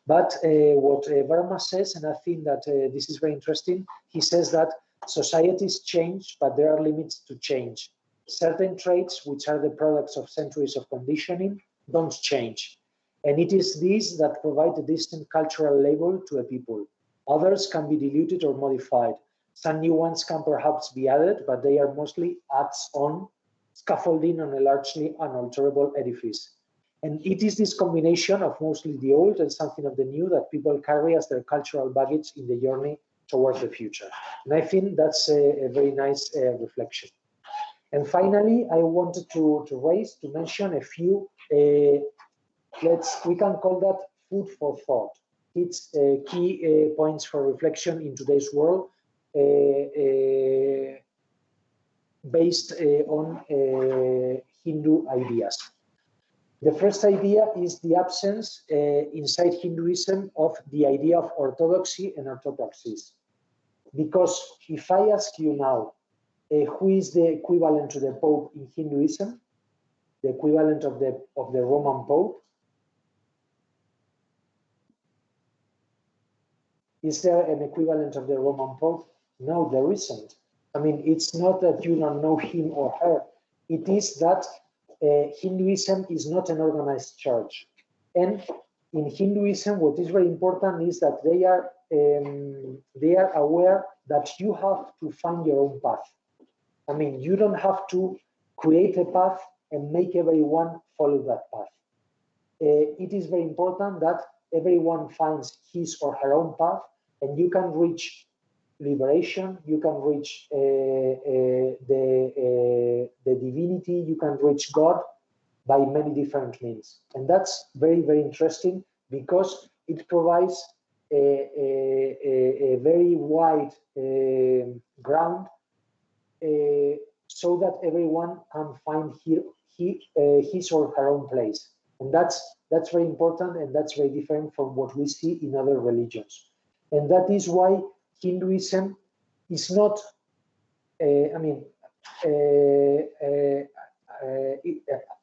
But what Varma says, and I think that this is very interesting, he says that societies change, but there are limits to change. Certain traits, which are the products of centuries of conditioning, don't change. And it is these that provide a distinct cultural label to a people. Others can be diluted or modified. Some new ones can perhaps be added, but they are mostly adds-on, scaffolding on a largely unalterable edifice. And it is this combination of mostly the old and something of the new that people carry as their cultural baggage in the journey towards the future. And I think that's a very nice reflection. And finally, I wanted to mention a few, we can call that food for thought. It's key points for reflection in today's world based on Hindu ideas. The first idea is the absence inside Hinduism of the idea of orthodoxy and orthodoxies. Because if I ask you now, who is the equivalent to the Pope in Hinduism? The equivalent of the Roman Pope? Is there an equivalent of the Roman Pope? No, there isn't. I mean, it's not that you don't know him or her. It is that Hinduism is not an organized church. And in Hinduism, what is very important is that they are aware that you have to find your own path. I mean, you don't have to create a path and make everyone follow that path. It is very important that everyone finds his or her own path, and you can reach liberation, you can reach the divinity, you can reach God by many different means. And that's very, very interesting because it provides a very wide ground so that everyone can find his or her own place. And that's very important, and that's very different from what we see in other religions. And that is why Hinduism is not,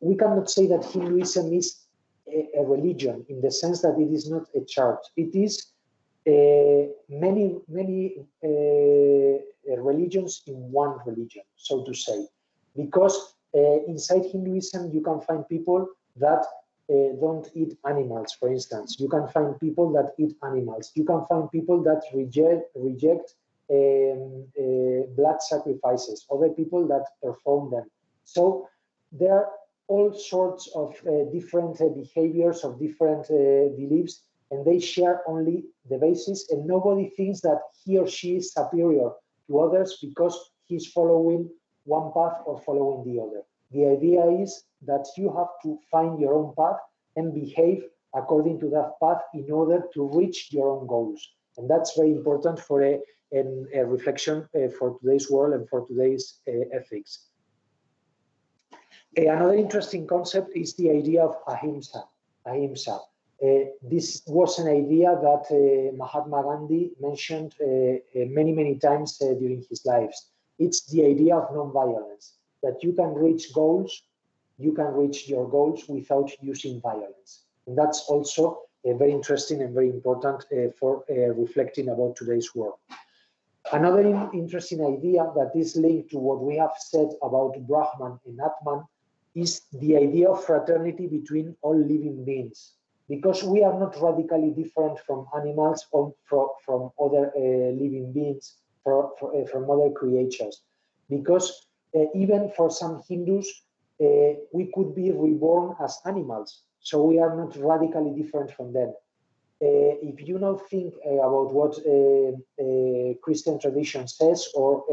we cannot say that Hinduism is a religion in the sense that it is not a church. It is many religions in one religion, so to say. Because inside Hinduism, you can find people that don't eat animals, for instance. You can find people that eat animals. You can find people that reject blood sacrifices, other people that perform them. So there are all sorts of different behaviors, of different beliefs, and they share only the basis, and nobody thinks that he or she is superior to others because he's following one path or following the other. The idea is that you have to find your own path and behave according to that path in order to reach your own goals. And that's very important for a reflection for today's world and for today's ethics. Another interesting concept is the idea of ahimsa. This was an idea that Mahatma Gandhi mentioned many times during his lives. It's the idea of non-violence, that you can reach goals, you can reach your goals without using violence. And that's also very interesting and very important for reflecting about today's world. Another interesting idea that is linked to what we have said about Brahman and Atman is the idea of fraternity between all living beings. Because we are not radically different from animals or from other living beings, from other creatures. Because even for some Hindus, we could be reborn as animals. So we are not radically different from them. If you now think about what Christian tradition says or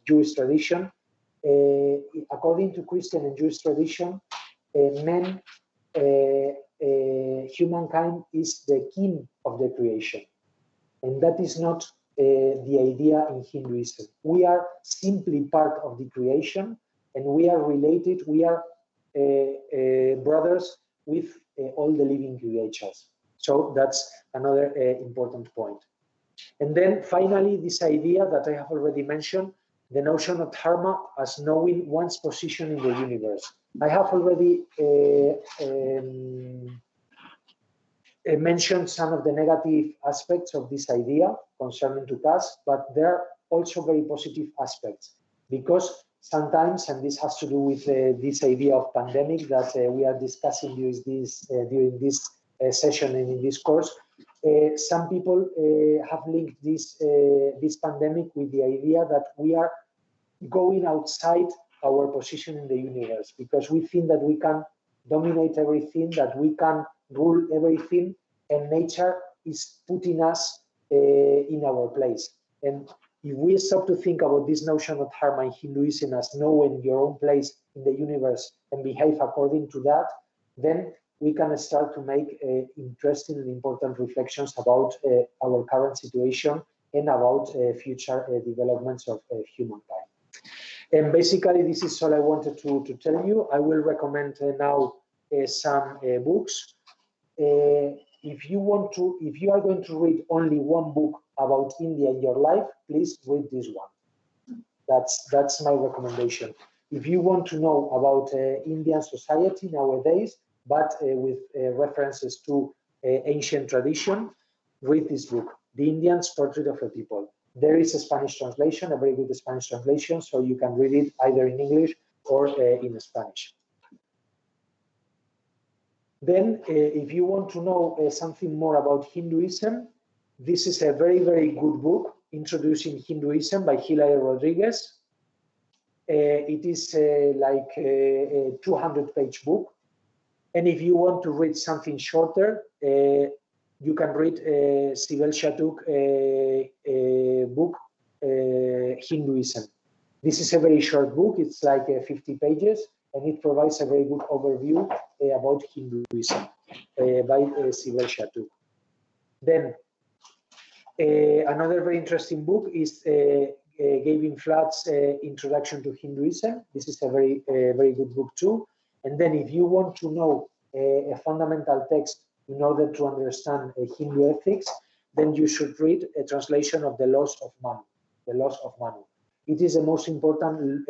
Jewish tradition, according to Christian and Jewish tradition, humankind is the king of the creation. And that is not the idea in Hinduism. We are simply part of the creation, and we are related, we are brothers with all the living creatures. So that's another important point. And then finally, this idea that I have already mentioned, the notion of dharma as knowing one's position in the universe. I have already mentioned some of the negative aspects of this idea concerning to caste, but there are also very positive aspects, because sometimes, and this has to do with this idea of pandemic that we are discussing during this session and in this course, some people have linked this pandemic with the idea that we are going outside our position in the universe, because we think that we can dominate everything, that we can rule everything, and nature is putting us in our place. And if we stop to think about this notion of dharma in Hinduism as knowing your own place in the universe and behave according to that, then we can start to make interesting and important reflections about our current situation and about future developments of humankind. And basically, this is all I wanted to tell you. I will recommend now some books. If you are going to read only one book about India in your life, please read this one. That's my recommendation. If you want to know about Indian society nowadays, but with references to ancient tradition, read this book, The Indian's Portrait of a People. There is a Spanish translation, a very good Spanish translation, so you can read it either in English or in Spanish. Then, if you want to know something more about Hinduism, this is a very good book, Introducing Hinduism by Hilary Rodriguez. It is like a 200-page book. And if you want to read something shorter, you can read Sibel Shatuk's book, Hinduism. This is a very short book. It's like 50 pages, and it provides a very good overview about Hinduism by Sibel Shatuk. Then, another very interesting book is Gavin Flatt's Introduction to Hinduism. This is a very good book too. And then if you want to know a fundamental text in order to understand Hindu ethics, then you should read a translation of the Laws of Manu. The Laws of Manu. It is the most important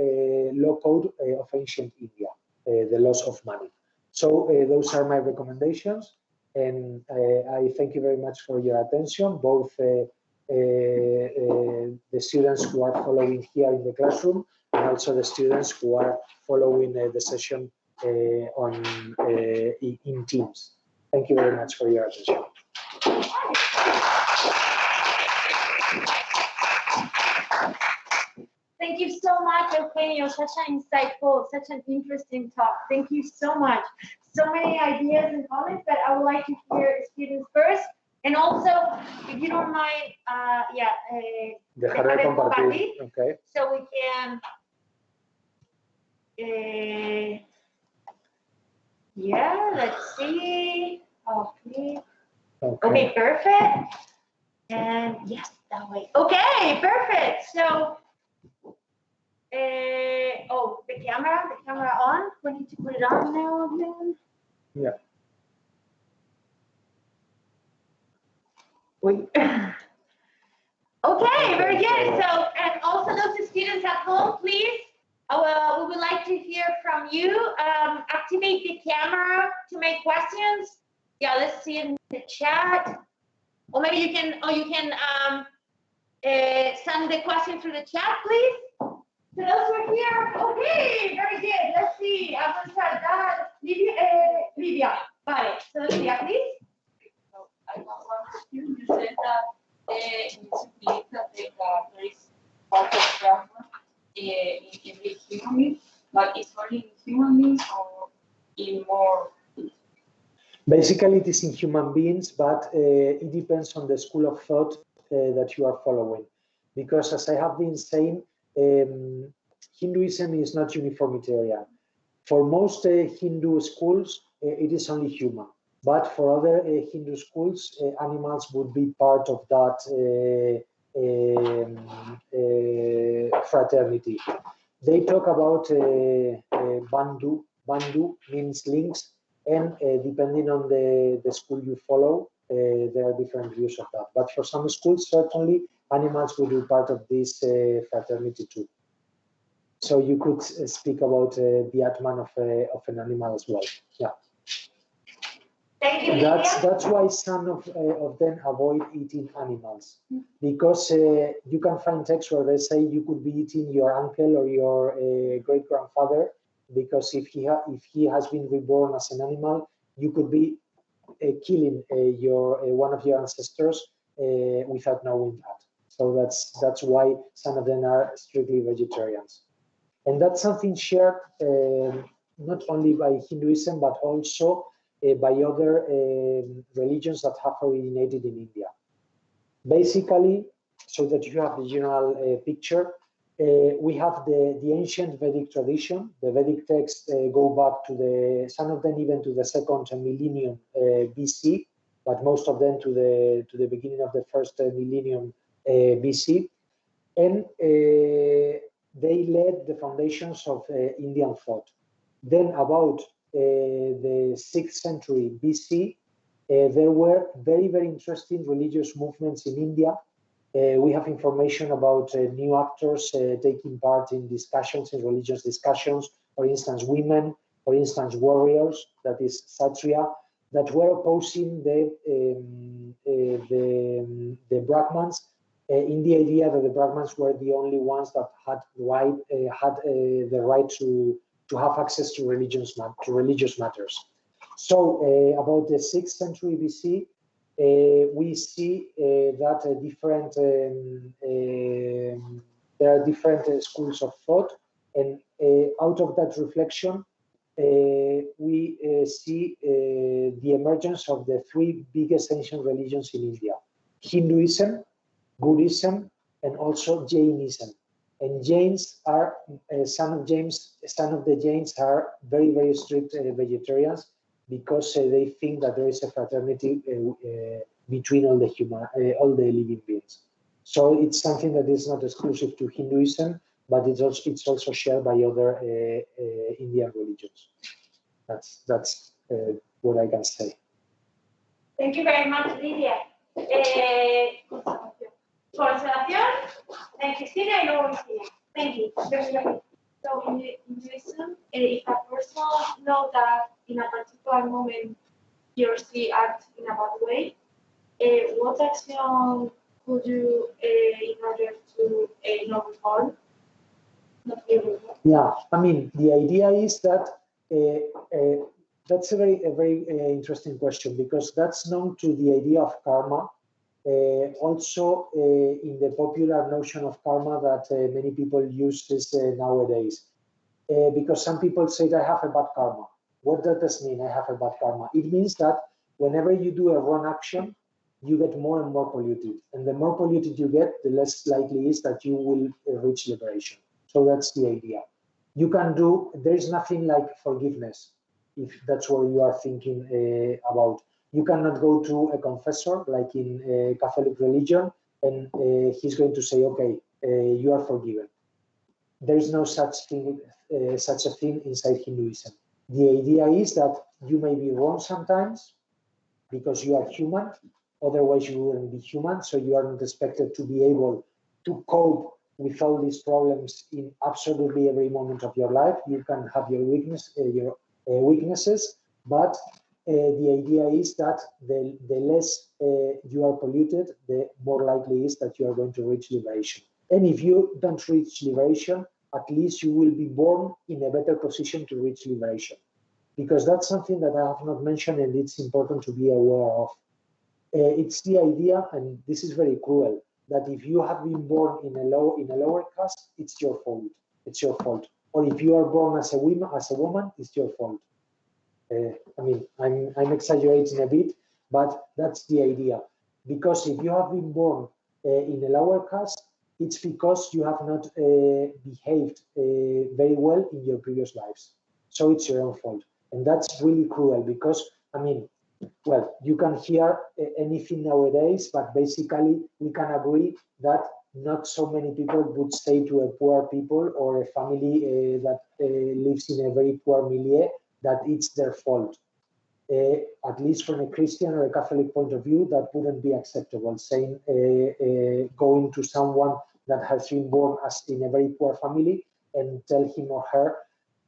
law code of ancient India, the Laws of Manu. So those are my recommendations, and I thank you very much for your attention, both the students who are following here in the classroom and also the students who are following the session in Teams. Thank you very much for your attention. Thank you so much, Eugenio. Such an insightful, such an interesting talk. Thank you so much. So many ideas and comments, but I would like to hear students first. And also, if you don't mind, dejaré compartir. Okay. So we can, let's see. Okay, perfect. And yes, that way. Okay, perfect. So, the camera on. We need to put it on now again. Yeah. Okay, very good. So, and also those students at home, please, we would like to hear from you. Activate the camera to make questions. Yeah, let's see in the chat. Or maybe you can, send the question through the chat, please. So those who are here, okay, very good. Let's see. I'm going to start that. Livia. Vale. So Livia, please. So I have one question. You said that you believe that there is part of grammar in every human being, but it's only in human beings or in more? Basically, it is in human beings, but it depends on the school of thought that you are following. Because as I have been saying, Hinduism is not uniformitarian. For most Hindu schools, it is only human. But for other Hindu schools, animals would be part of that fraternity. They talk about bandhu. Bandhu means links, and depending on the school you follow, there are different views of that. But for some schools, certainly, animals will be part of this fraternity too. So you could speak about the Atman of an animal as well. Yeah. Thank you, That's why some of them avoid eating animals, because you can find texts where they say you could be eating your uncle or your great grandfather, because if he has been reborn as an animal, you could be killing one of your ancestors without knowing that. So that's why some of them are strictly vegetarians, and that's something shared not only by Hinduism but also by other religions that have originated in India. Basically, so that you have the general picture, we have the ancient Vedic tradition. The Vedic texts go back to some of them even to the second millennium BC, but most of them to the beginning of the first millennium BC, and they laid the foundations of Indian thought. Then about the 6th century BC, there were very, very interesting religious movements in India. We have information about new actors taking part in discussions, in religious discussions, for instance, women, for instance, warriors, that is Kshatriya, that were opposing the Brahmins in the idea that the Brahmins were the only ones that had the right to have access to religious matters. So about the 6th century BC, we see that there are different schools of thought, and out of that reflection, we see the emergence of the three biggest ancient religions in India: Hinduism, Buddhism, and also Jainism. And Jains are some of the Jains are very, very strict vegetarians, because they think that there is a fraternity between all the living beings. So it's something that is not exclusive to Hinduism, but it's also shared by other Indian religions. That's what I can say. Thank you very much, Lidia. Consolación, then Cristina, and luego Cristina. Thank you. So in Hinduism, if a person knows that in a particular moment he or she acts in a bad way, what action could you in order to not reform? Yeah, I mean, the idea is that that's a very interesting question, because that's known to the idea of karma. Also in the popular notion of karma that many people use this nowadays, because some people say I have a bad karma. What does this mean, I have a bad karma? It means that whenever you do a wrong action, you get more and more polluted, and the more polluted you get, the less likely is that you will reach liberation. So that's the idea. You can do, there's nothing like forgiveness, if that's what you are thinking about. You cannot go to a confessor, like in Catholic religion, and he's going to say, okay, you are forgiven. There is no such a thing inside Hinduism. The idea is that you may be wrong sometimes, because you are human, Otherwise, you wouldn't be human. So you are not expected to be able to cope with all these problems in absolutely every moment of your life. You can have your weaknesses, but the idea is that the less you are polluted, the more likely is that you are going to reach liberation. And if you don't reach liberation, at least you will be born in a better position to reach liberation. Because that's something that I have not mentioned and it's important to be aware of. It's the idea, and this is very cruel, that if you have been born in a lower caste, it's your fault. It's your fault. Or if you are born as a woman, it's your fault. I mean, I'm exaggerating a bit, but that's the idea. Because if you have been born in a lower caste, it's because you have not behaved very well in your previous lives. So it's your own fault. And that's really cruel because, I mean, well, you can hear anything nowadays, but basically we can agree that not so many people would say to a poor people or a family that lives in a very poor milieu that it's their fault. At least from a Christian or a Catholic point of view, that wouldn't be acceptable. Saying going to someone that has been born as in a very poor family and tell him or her,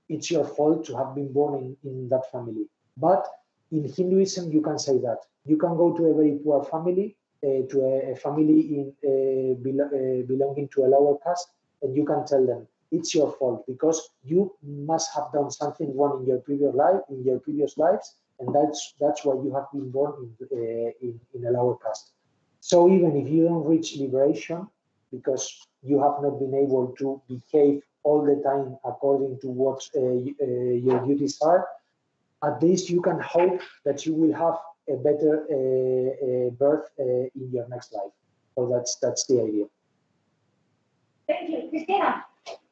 it's your fault to have been born in that family. But in Hinduism, you can say that. You can go to a very poor family, to a family belonging to a lower caste, and you can tell them, it's your fault because you must have done something wrong in your previous lives, and that's why you have been born in a lower caste. So even if you don't reach liberation, because you have not been able to behave all the time according to what your duties are, at least you can hope that you will have a better birth in your next life. So that's the idea. Thank you. Cristina?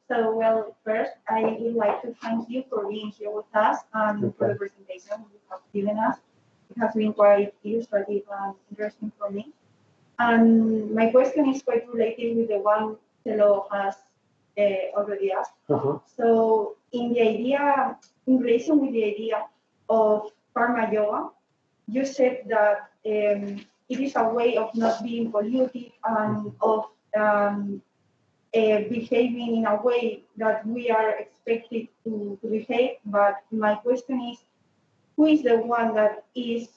So, well, first, I would like to thank you for being here with us and for the presentation you have given us. It has been quite illustrative and interesting for me. And my question is quite related with the one Telo has already asked. So, in relation with the idea of Karma Yoga, you said that it is a way of not being polluted and of behaving in a way that we are expected to behave. But my question is, who is the one that is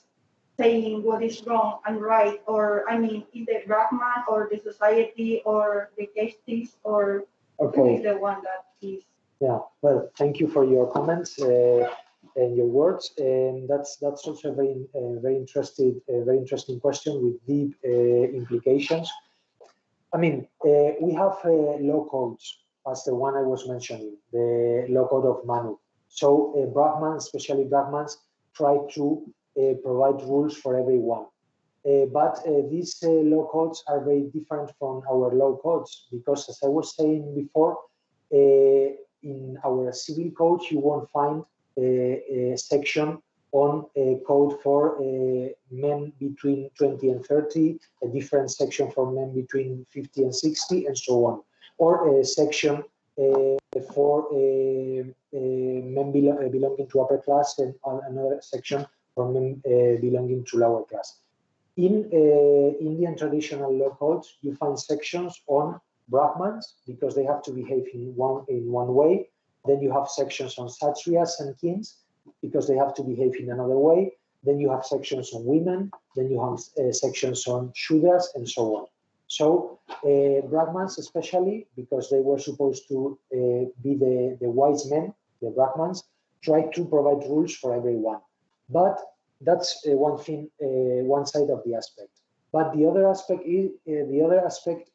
saying what is wrong and right? Or, I mean, is the Brahman or the society or the castes, or who is the one that is? Yeah, well, thank you for your comments and your words. And that's also a very interesting question with deep implications. I mean, we have law codes, as the one I was mentioning, the law code of Manu. So Brahmans, especially Brahmans, try to provide rules for everyone. But these law codes are very different from our law codes because, as I was saying before, in our civil code, you won't find a section on a code for men between 20 and 30, a different section for men between 50 and 60, and so on. Or a section for men belonging to upper class and another section for men belonging to lower class. In Indian traditional law codes, you find sections on Brahmans because they have to behave in one way. Then you have sections on Kshatriyas and kings because they have to behave in another way. Then you have sections on women. Then you have sections on Shudras and so on. So Brahmans, especially because they were supposed to be the wise men, the Brahmans, try to provide rules for everyone. But that's one thing, one side of the aspect. But the other aspect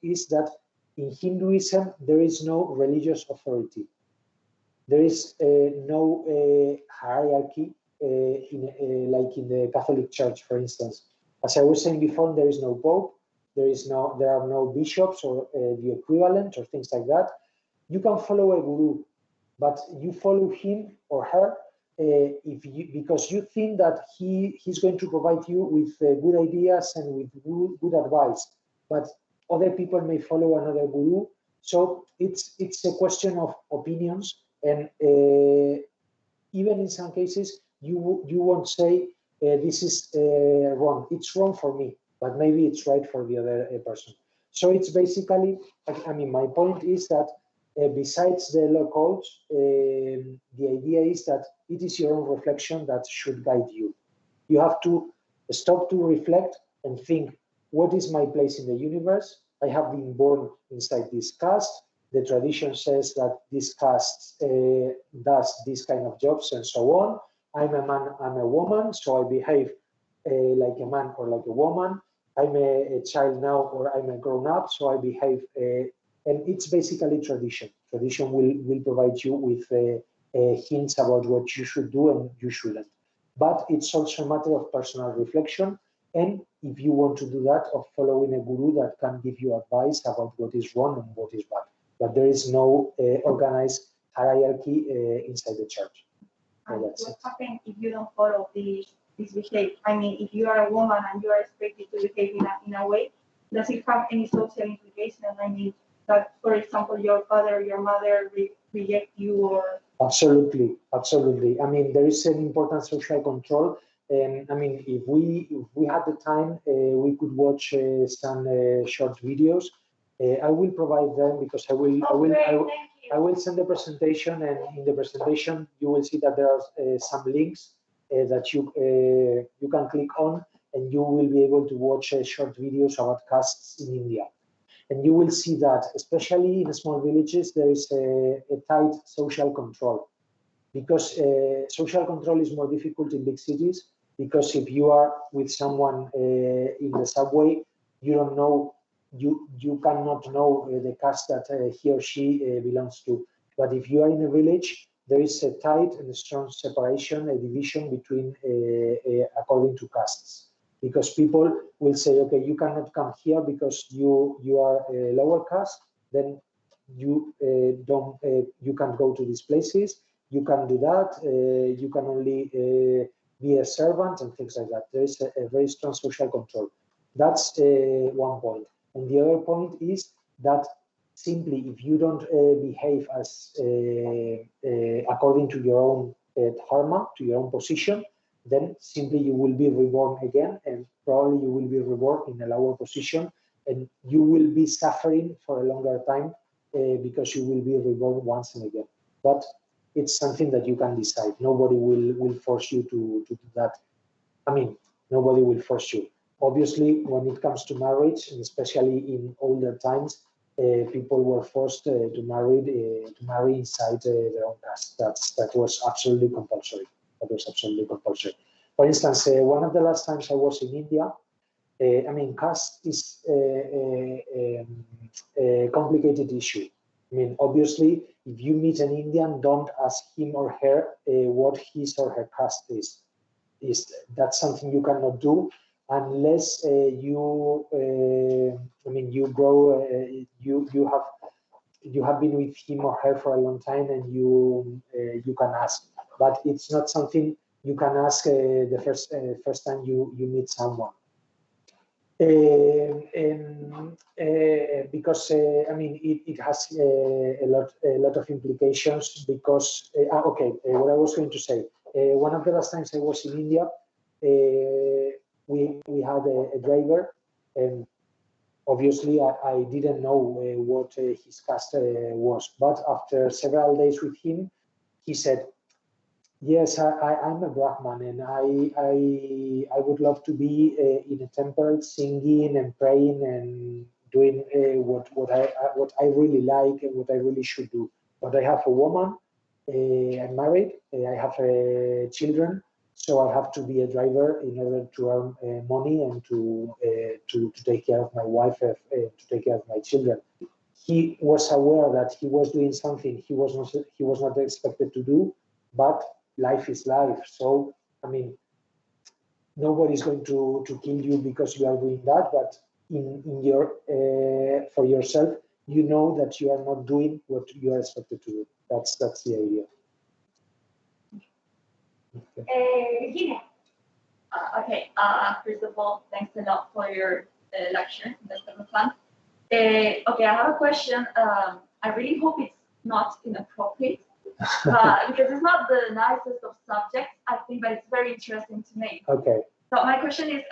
is that in Hinduism there is no religious authority. There is no hierarchy like in the Catholic Church, for instance. As I was saying before, there is no pope. There are no bishops or the equivalent or things like that. You can follow a guru, but you follow him or her because you think that he's going to provide you with good ideas and with good advice. But other people may follow another guru. So it's a question of opinions, and even in some cases you won't say this is wrong. It's wrong for me. but maybe it's right for the other person. So it's basically, I mean, my point is that besides the law codes, the idea is that it is your own reflection that should guide you. You have to stop to reflect and think, what is my place in the universe? I have been born inside this caste. The tradition says that this caste does this kind of jobs and so on. I'm a man, I'm a woman, so I behave like a man or like a woman. I'm a child now, or I'm a grown-up, so I behave, and it's basically tradition. Tradition will provide you with hints about what you should do and you shouldn't. But it's also a matter of personal reflection, and if you want to do that, of following a guru that can give you advice about what is wrong and what is bad. But there is no organized hierarchy inside the church. And what happens if you don't follow this behavior? I mean, if you are a woman and you are expected to behave in a way, does it have any social implications? I mean, that, for example, your father or your mother reject you, or... Absolutely, absolutely. I mean, there is an important social control. I mean, if we had the time, we could watch some short videos. I will provide them because I will send the presentation, and in the presentation you will see that there are some links that you can click on, and you will be able to watch short videos about castes in India. And you will see that, especially in small villages, there is a tight social control, because social control is more difficult in big cities, because if you are with someone in the subway, you don't know, you cannot know the caste that he or she belongs to. But if you are in a village, there is a tight and strong separation, a division between according to castes, because people will say, okay, you cannot come here because you are a lower caste, then you you can't go to these places, you can't do that, you can only be a servant and things like that. There is a very strong social control. That's one point. And the other point is that simply, if you don't behave as according to your own dharma, to your own position, then simply you will be reborn again, and probably you will be reborn in a lower position, and you will be suffering for a longer time because you will be reborn once and again. But it's something that you can decide. Nobody will force you to do that. I mean, nobody will force you. Obviously, when it comes to marriage, and especially in older times, people were forced to marry inside their own caste. That was absolutely compulsory. That was absolutely compulsory. For instance, one of the last times I was in India, I mean, caste is a complicated issue. I mean, obviously, if you meet an Indian, don't ask him or her what his or her caste is. That's something you cannot do unless you grow, you have been with him or her for a long time, and you can ask. But it's not something you can ask the first time you meet someone. Because I mean, it has a lot of implications, because okay, what I was going to say, one of the last times I was in India, we had a driver, and obviously I didn't know what his caste was, but after several days with him, he said, yes, I'm a Brahman, and I would love to be in a temple singing and praying and doing what I really like and what I really should do. But I have a woman, I'm married, I have children, so I have to be a driver in order to earn money and to take care of my wife, to take care of my children. He was aware that he was doing something he was not expected to do, but life is life. So, I mean, nobody's going to kill you because you are doing that, but in your for yourself, you know that you are not doing what you are expected to do. That's the idea. Eugenio. Okay. First of all, thanks a lot for your lecture, Mr. Luján. Okay, I have a question. I really hope it's not inappropriate. Because it's not the nicest of subjects, I think, but it's very interesting to me. Okay. So my question is,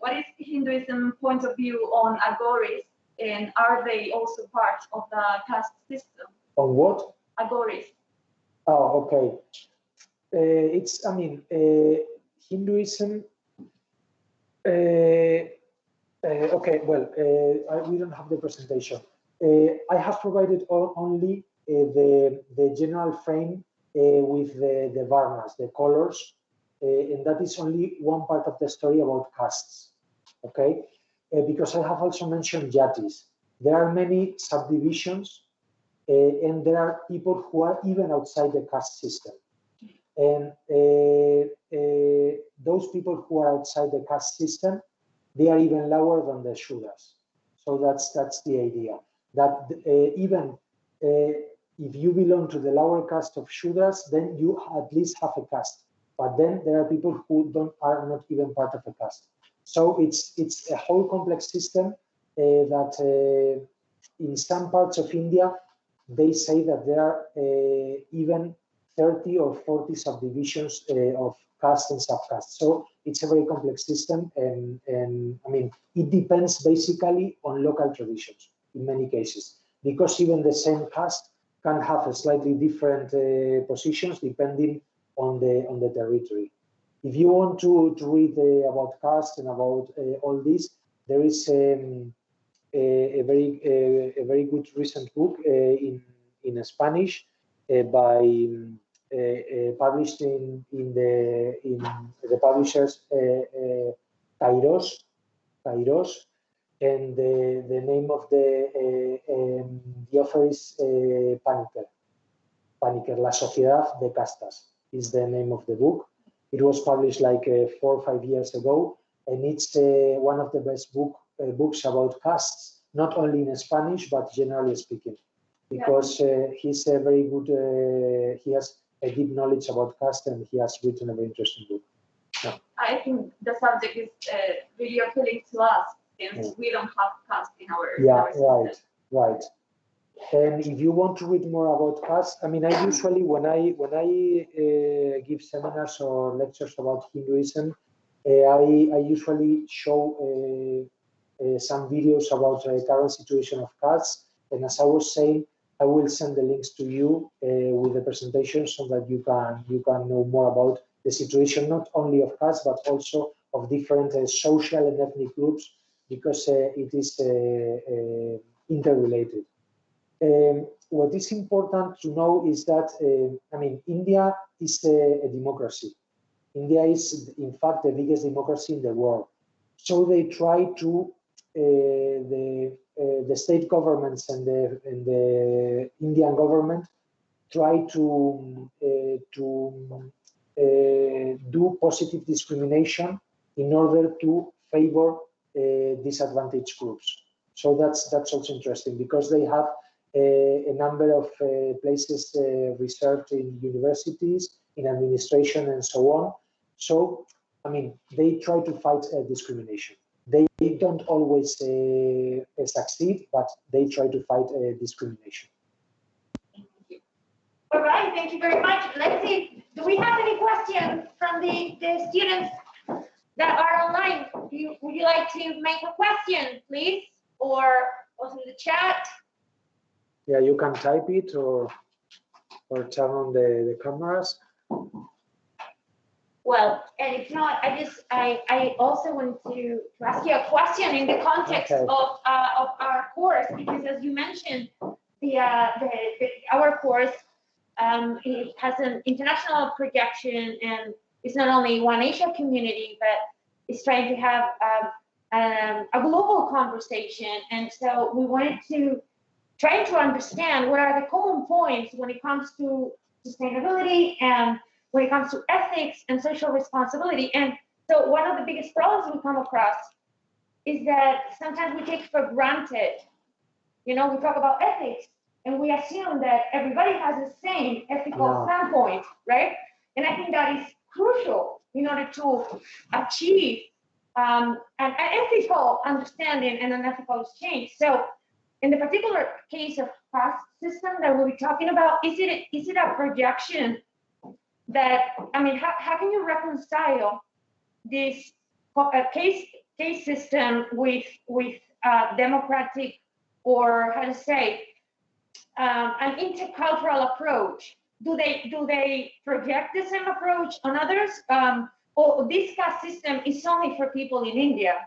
what is Hinduism point of view on agoris, and are they also part of the caste system? On what? Agoris. Oh, okay. I mean, Hinduism. Okay, well, we don't have the presentation. I have provided only the general frame with the varnas, the colors, and that is only one part of the story about castes, okay? Because I have also mentioned jatis. There are many subdivisions, and there are people who are even outside the caste system. And those people who are outside the caste system, they are even lower than the Shudras. So that's the idea. That even if you belong to the lower caste of Shudras, then you at least have a caste. But then there are people who are not even part of a caste. So it's a whole complex system that in some parts of India, they say that there are even 30 or 40 subdivisions of caste and subcaste. So it's a very complex system, and I mean, it depends basically on local traditions in many cases, because even the same caste can have a slightly different positions depending on the territory. If you want to read about caste and about all this, there is a very good recent book in Spanish by published in the publishers Kairos, and the name of the author is Paniker, La Sociedad de Castas is the name of the book. It was published like 4 or 5 years ago, and it's one of the best books about castes, not only in Spanish, but generally speaking, because he's a very good, he has a deep knowledge about caste, and he has written a very interesting book. Yeah. I think the subject is really appealing to us, since we don't have caste in our system. Right. And if you want to read more about caste, I mean, I usually when I give seminars or lectures about Hinduism, I usually show some videos about the current situation of castes. And as I was saying, I will send the links to you with the presentation so that you can know more about the situation, not only of castes, but also of different social and ethnic groups, because it is interrelated. What is important to know is that, I mean, India is a democracy. India is, in fact, the biggest democracy in the world. So they try to, the state governments and the Indian government try to do positive discrimination in order to favor disadvantaged groups. So that's also interesting, because they have a number of places reserved in universities, in administration, and so on. So, I mean, they try to fight discrimination. They don't always succeed, but they try to fight discrimination. All right, thank you very much. Let's see, do we have any questions from the students that are online? Would you like to make a question, please? Or also in the chat? Yeah, you can type it or turn on the cameras. Well, and if not, I also want to ask you a question in the context of our course, because as you mentioned, our course it has an international projection, and it's not only One Asia community, but it's trying to have a global conversation. And so we wanted to try to understand what are the common points when it comes to sustainability and when it comes to ethics and social responsibility. And so one of the biggest problems we come across is that sometimes we take for granted, we talk about ethics and we assume that everybody has the same ethical standpoint, right? And I think that is crucial in order to achieve an ethical understanding and an ethical exchange. So in the particular case of caste system that we'll be talking about, is it a projection that, I mean, how can you reconcile this case system with democratic, or how to say, an intercultural approach, do they project the same approach on others? Or this caste system is only for people in India?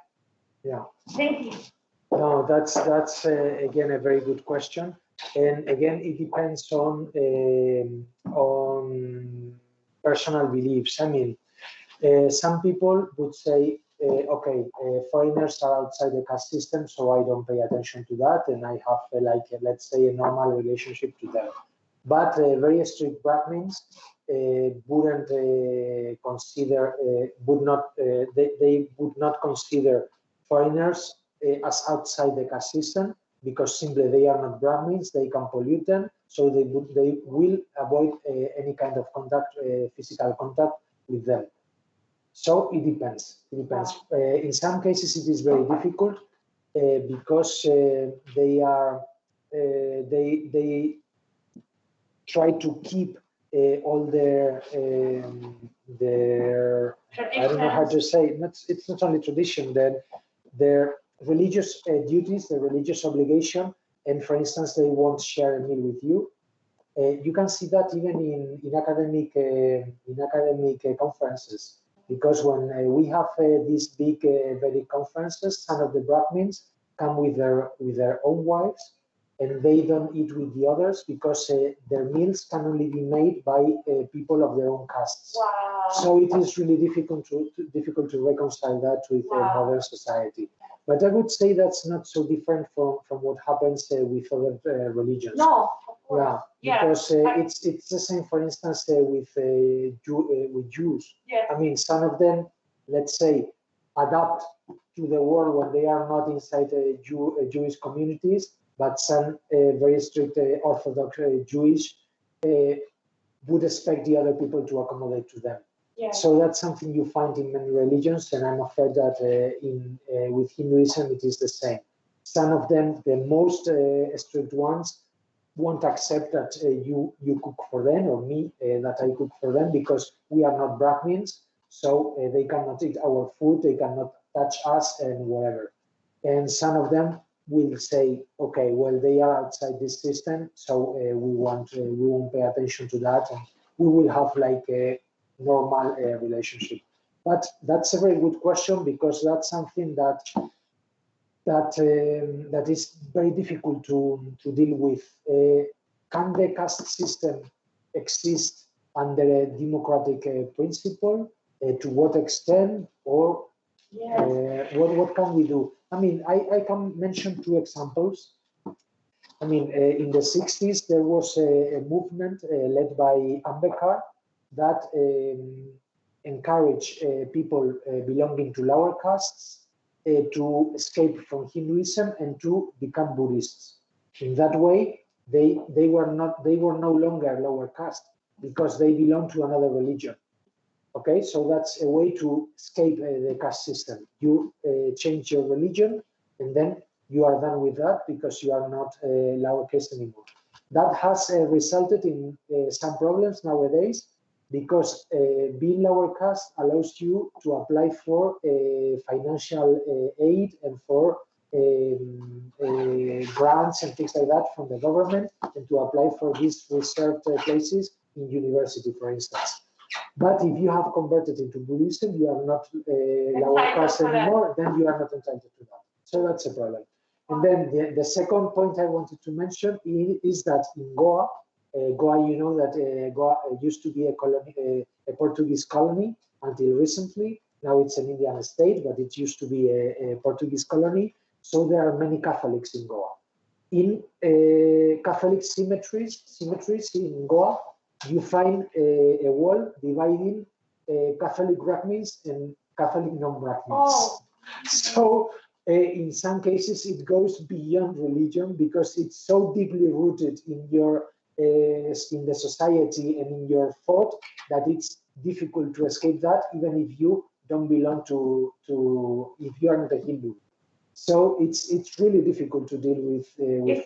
Yeah. Thank you. No, that's again a very good question, and again it depends on personal beliefs. I mean, some people would say, okay, foreigners are outside the caste system, so I don't pay attention to that, and I have let's say a normal relationship to them. But very strict Brahmins wouldn't consider, they would not consider foreigners as outside the caste system, because simply they are not Brahmins, they can pollute them, so they will avoid any kind of contact, physical contact with them. So it depends. It depends. In some cases, it is very difficult because they try to keep all their I don't know how to say. It's not only tradition. Their religious duties, their religious obligation, and for instance, they won't share a meal with you. You can see that even in academic conferences. Because when we have these big Vedic conferences, some of the Brahmins come with their own wives, and they don't eat with the others because their meals can only be made by people of their own castes. Wow. So it is really difficult to reconcile that with modern society. But I would say that's not so different from what happens with other religions. No, of course. Yeah, because it's the same, for instance, with Jews. Yes. I mean, some of them, let's say, adapt to the world when they are not inside Jewish communities, but some very strict Orthodox Jewish would expect the other people to accommodate to them. Yeah. So that's something you find in many religions, and I'm afraid that with Hinduism it is the same. Some of them, the most strict ones, won't accept that you cook for them, or me that I cook for them, because we are not Brahmins, so they cannot eat our food, they cannot touch us and whatever. And some of them will say, okay, well, they are outside this system, so we won't pay attention to that, and we will have like a normal relationship. But that's a very good question, because that's something that is very difficult to deal with. Can the caste system exist under a democratic principle? To what extent? Or what can we do? I mean, I can mention two examples. I mean, in the 60s, there was a movement led by Ambedkar that encouraged people belonging to lower castes to escape from Hinduism and to become Buddhists. In that way, they were no longer lower caste, because they belong to another religion. Okay, so that's a way to escape the caste system. You change your religion, and then you are done with that, because you are not lower caste anymore. That has resulted in some problems nowadays, because being lower caste allows you to apply for financial aid and for grants and things like that from the government, and to apply for these reserved places in university, for instance. But if you have converted into Buddhism, you are not lower caste anymore, then you are not entitled to that. So that's a problem. And then the second point I wanted to mention is that in Goa, you know that Goa used to be a Portuguese colony until recently. Now it's an Indian state, but it used to be a Portuguese colony. So there are many Catholics in Goa. In Catholic cemeteries in Goa, you find a wall dividing Catholic Brahmins and Catholic non-Brahmins. Oh. So in some cases, it goes beyond religion, because it's so deeply rooted in the society and in your thought that it's difficult to escape that, even if you don't belong if you are not a Hindu. So it's really difficult to deal with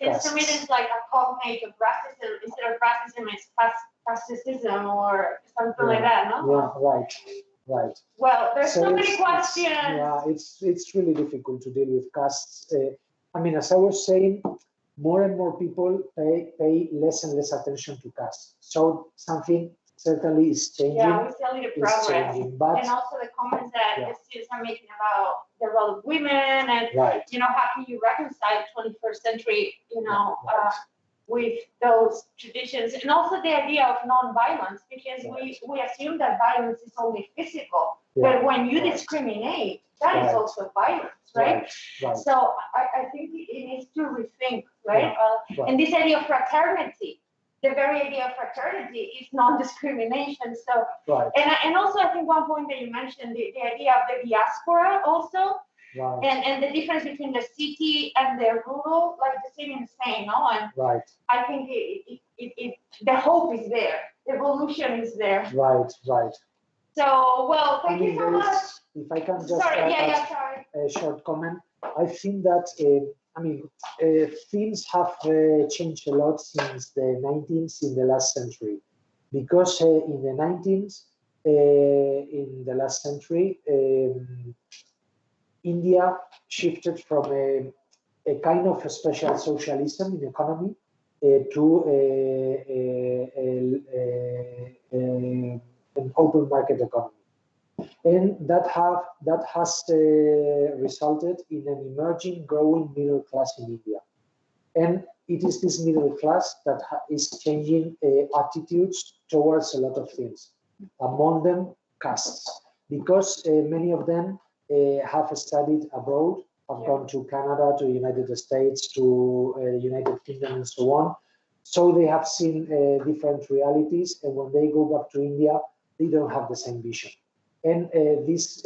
castes. To me, it's like a cognate of racism. Instead of racism, it's casteism or something like that, no? Yeah, right. Right. Well, there's so many it's- questions. Yeah, it's really difficult to deal with castes. I mean, as I was saying, more and more people pay less and less attention to castes. So something certainly is changing. Yeah, we still need a progress. Changing, but And also the comments that Yeah. the students are making about the role of women and, right, you know, how can you reconcile 21st century, you know, right. with those traditions, and also the idea of non-violence, because Right. we assume that violence is only physical, Yeah, but when you right. discriminate, that is Right. also violence, right? Right. So I think it needs to rethink, right? Right. And this idea of fraternity, the very idea of fraternity is non-discrimination. So, Right. and also I think one point that you mentioned, the idea of the diaspora also, Right. and the difference between the city and the rural, like the same in Spain, no? And Right. I think the hope is there, the evolution is there. Right. Right. So, well, thank you so much. If I can just Sorry, add sorry. a short comment, I think that things have changed a lot since the 19th in the last century, because in the 19th, in the last century, India shifted from a kind of a special socialism in economy to an open market economy. And that has resulted in an emerging, growing middle class in India. And it is this middle class that is changing attitudes towards a lot of things, among them castes, because many of them have studied abroad, have gone to Canada, to the United States, to United Kingdom, and so on. So they have seen different realities, and when they go back to India, they don't have the same vision. And this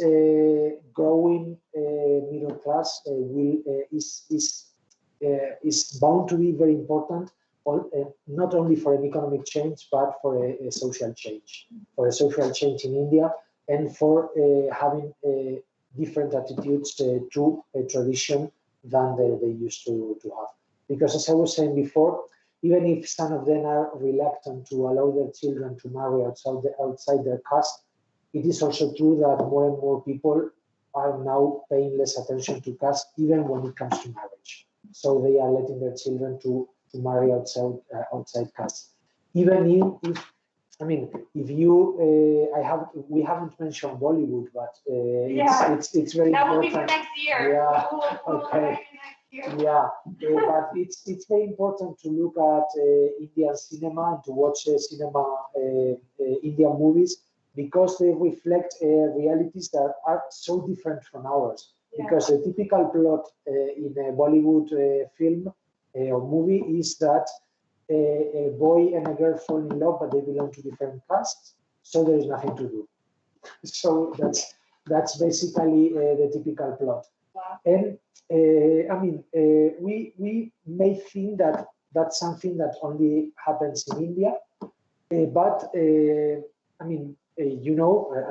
growing middle class is bound to be very important, not only for an economic change, but for a social change, in India, and for having different attitudes to a tradition than they used to have. Because as I was saying before, even if some of them are reluctant to allow their children to marry outside their caste, it is also true that more and more people are now paying less attention to caste, even when it comes to marriage. So they are letting their children to marry outside caste. Even if you, we haven't mentioned Bollywood, but it's very important. That will be for next year. Yeah. We'll Okay. next year. Yeah, but it's very important to look at Indian cinema and to watch Indian movies, because they reflect realities that are so different from ours. Yeah. Because the typical plot in a Bollywood film or movie is that a boy and a girl fall in love, but they belong to different castes, so there is nothing to do. So that's basically the typical plot. Wow. And we may think that that's something that only happens in India, but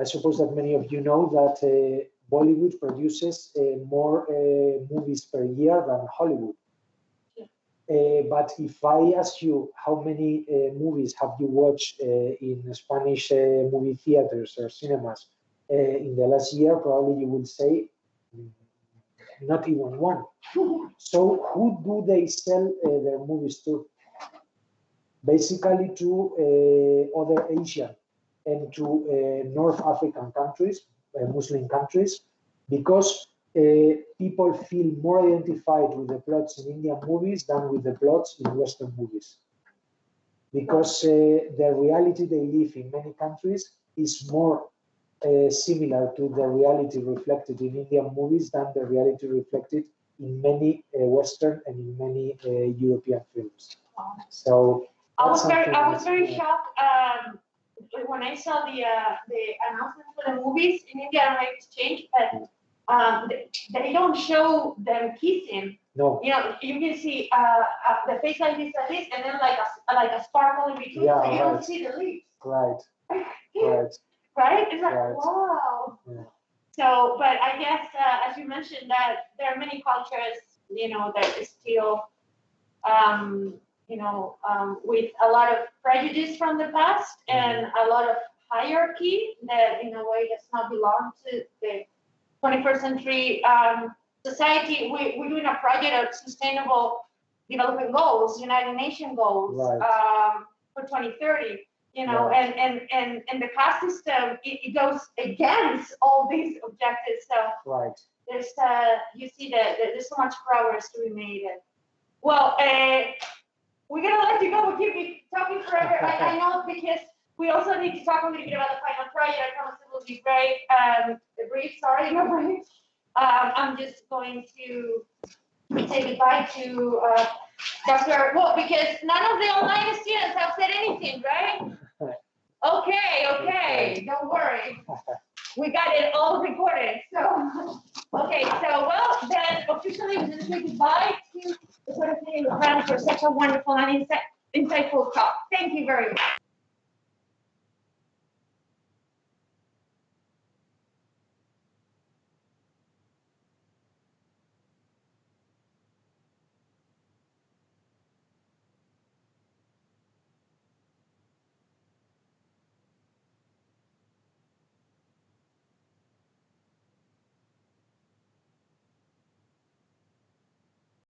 I suppose that many of you know that Bollywood produces more movies per year than Hollywood. But if I ask you how many movies have you watched in Spanish movie theaters or cinemas in the last year, probably you will say not even one. So who do they sell their movies to? Basically to other Asian and to North African countries, Muslim countries, because people feel more identified with the plots in Indian movies than with the plots in Western movies. Because the reality they live in many countries is more similar to the reality reflected in Indian movies than the reality reflected in many Western and in many European films. So I was very shocked when I saw the announcement for the movies in India. I don't know if it's changed, but they don't show them kissing. No. You know, you can see the face like this, and then like a sparkle in between, Yeah, so you right. don't see the lips. Right. Right. Right? It's like, Right. wow. Yeah. So, but I guess, as you mentioned, that there are many cultures, that is still, with a lot of prejudice from the past and a lot of hierarchy that in a way does not belong to the 21st century society. We're doing a project of sustainable development goals, United Nations goals, Right. for 2030. You know, Right. and the caste system, it goes against all these objectives. So Right. there's you see that there's so much progress to be made. And well, we're gonna let you go. We keep talking forever. I know, because we also need to talk a little bit about the final project. I promise it will be very brief. Sorry, no brief. I'm just going to say goodbye to Dr. Well, because none of the online students have said anything, right? Okay, don't worry. We got it all recorded. So, okay, so well, then officially we're going to say goodbye to the Luján for such a wonderful and insightful talk. Thank you very much.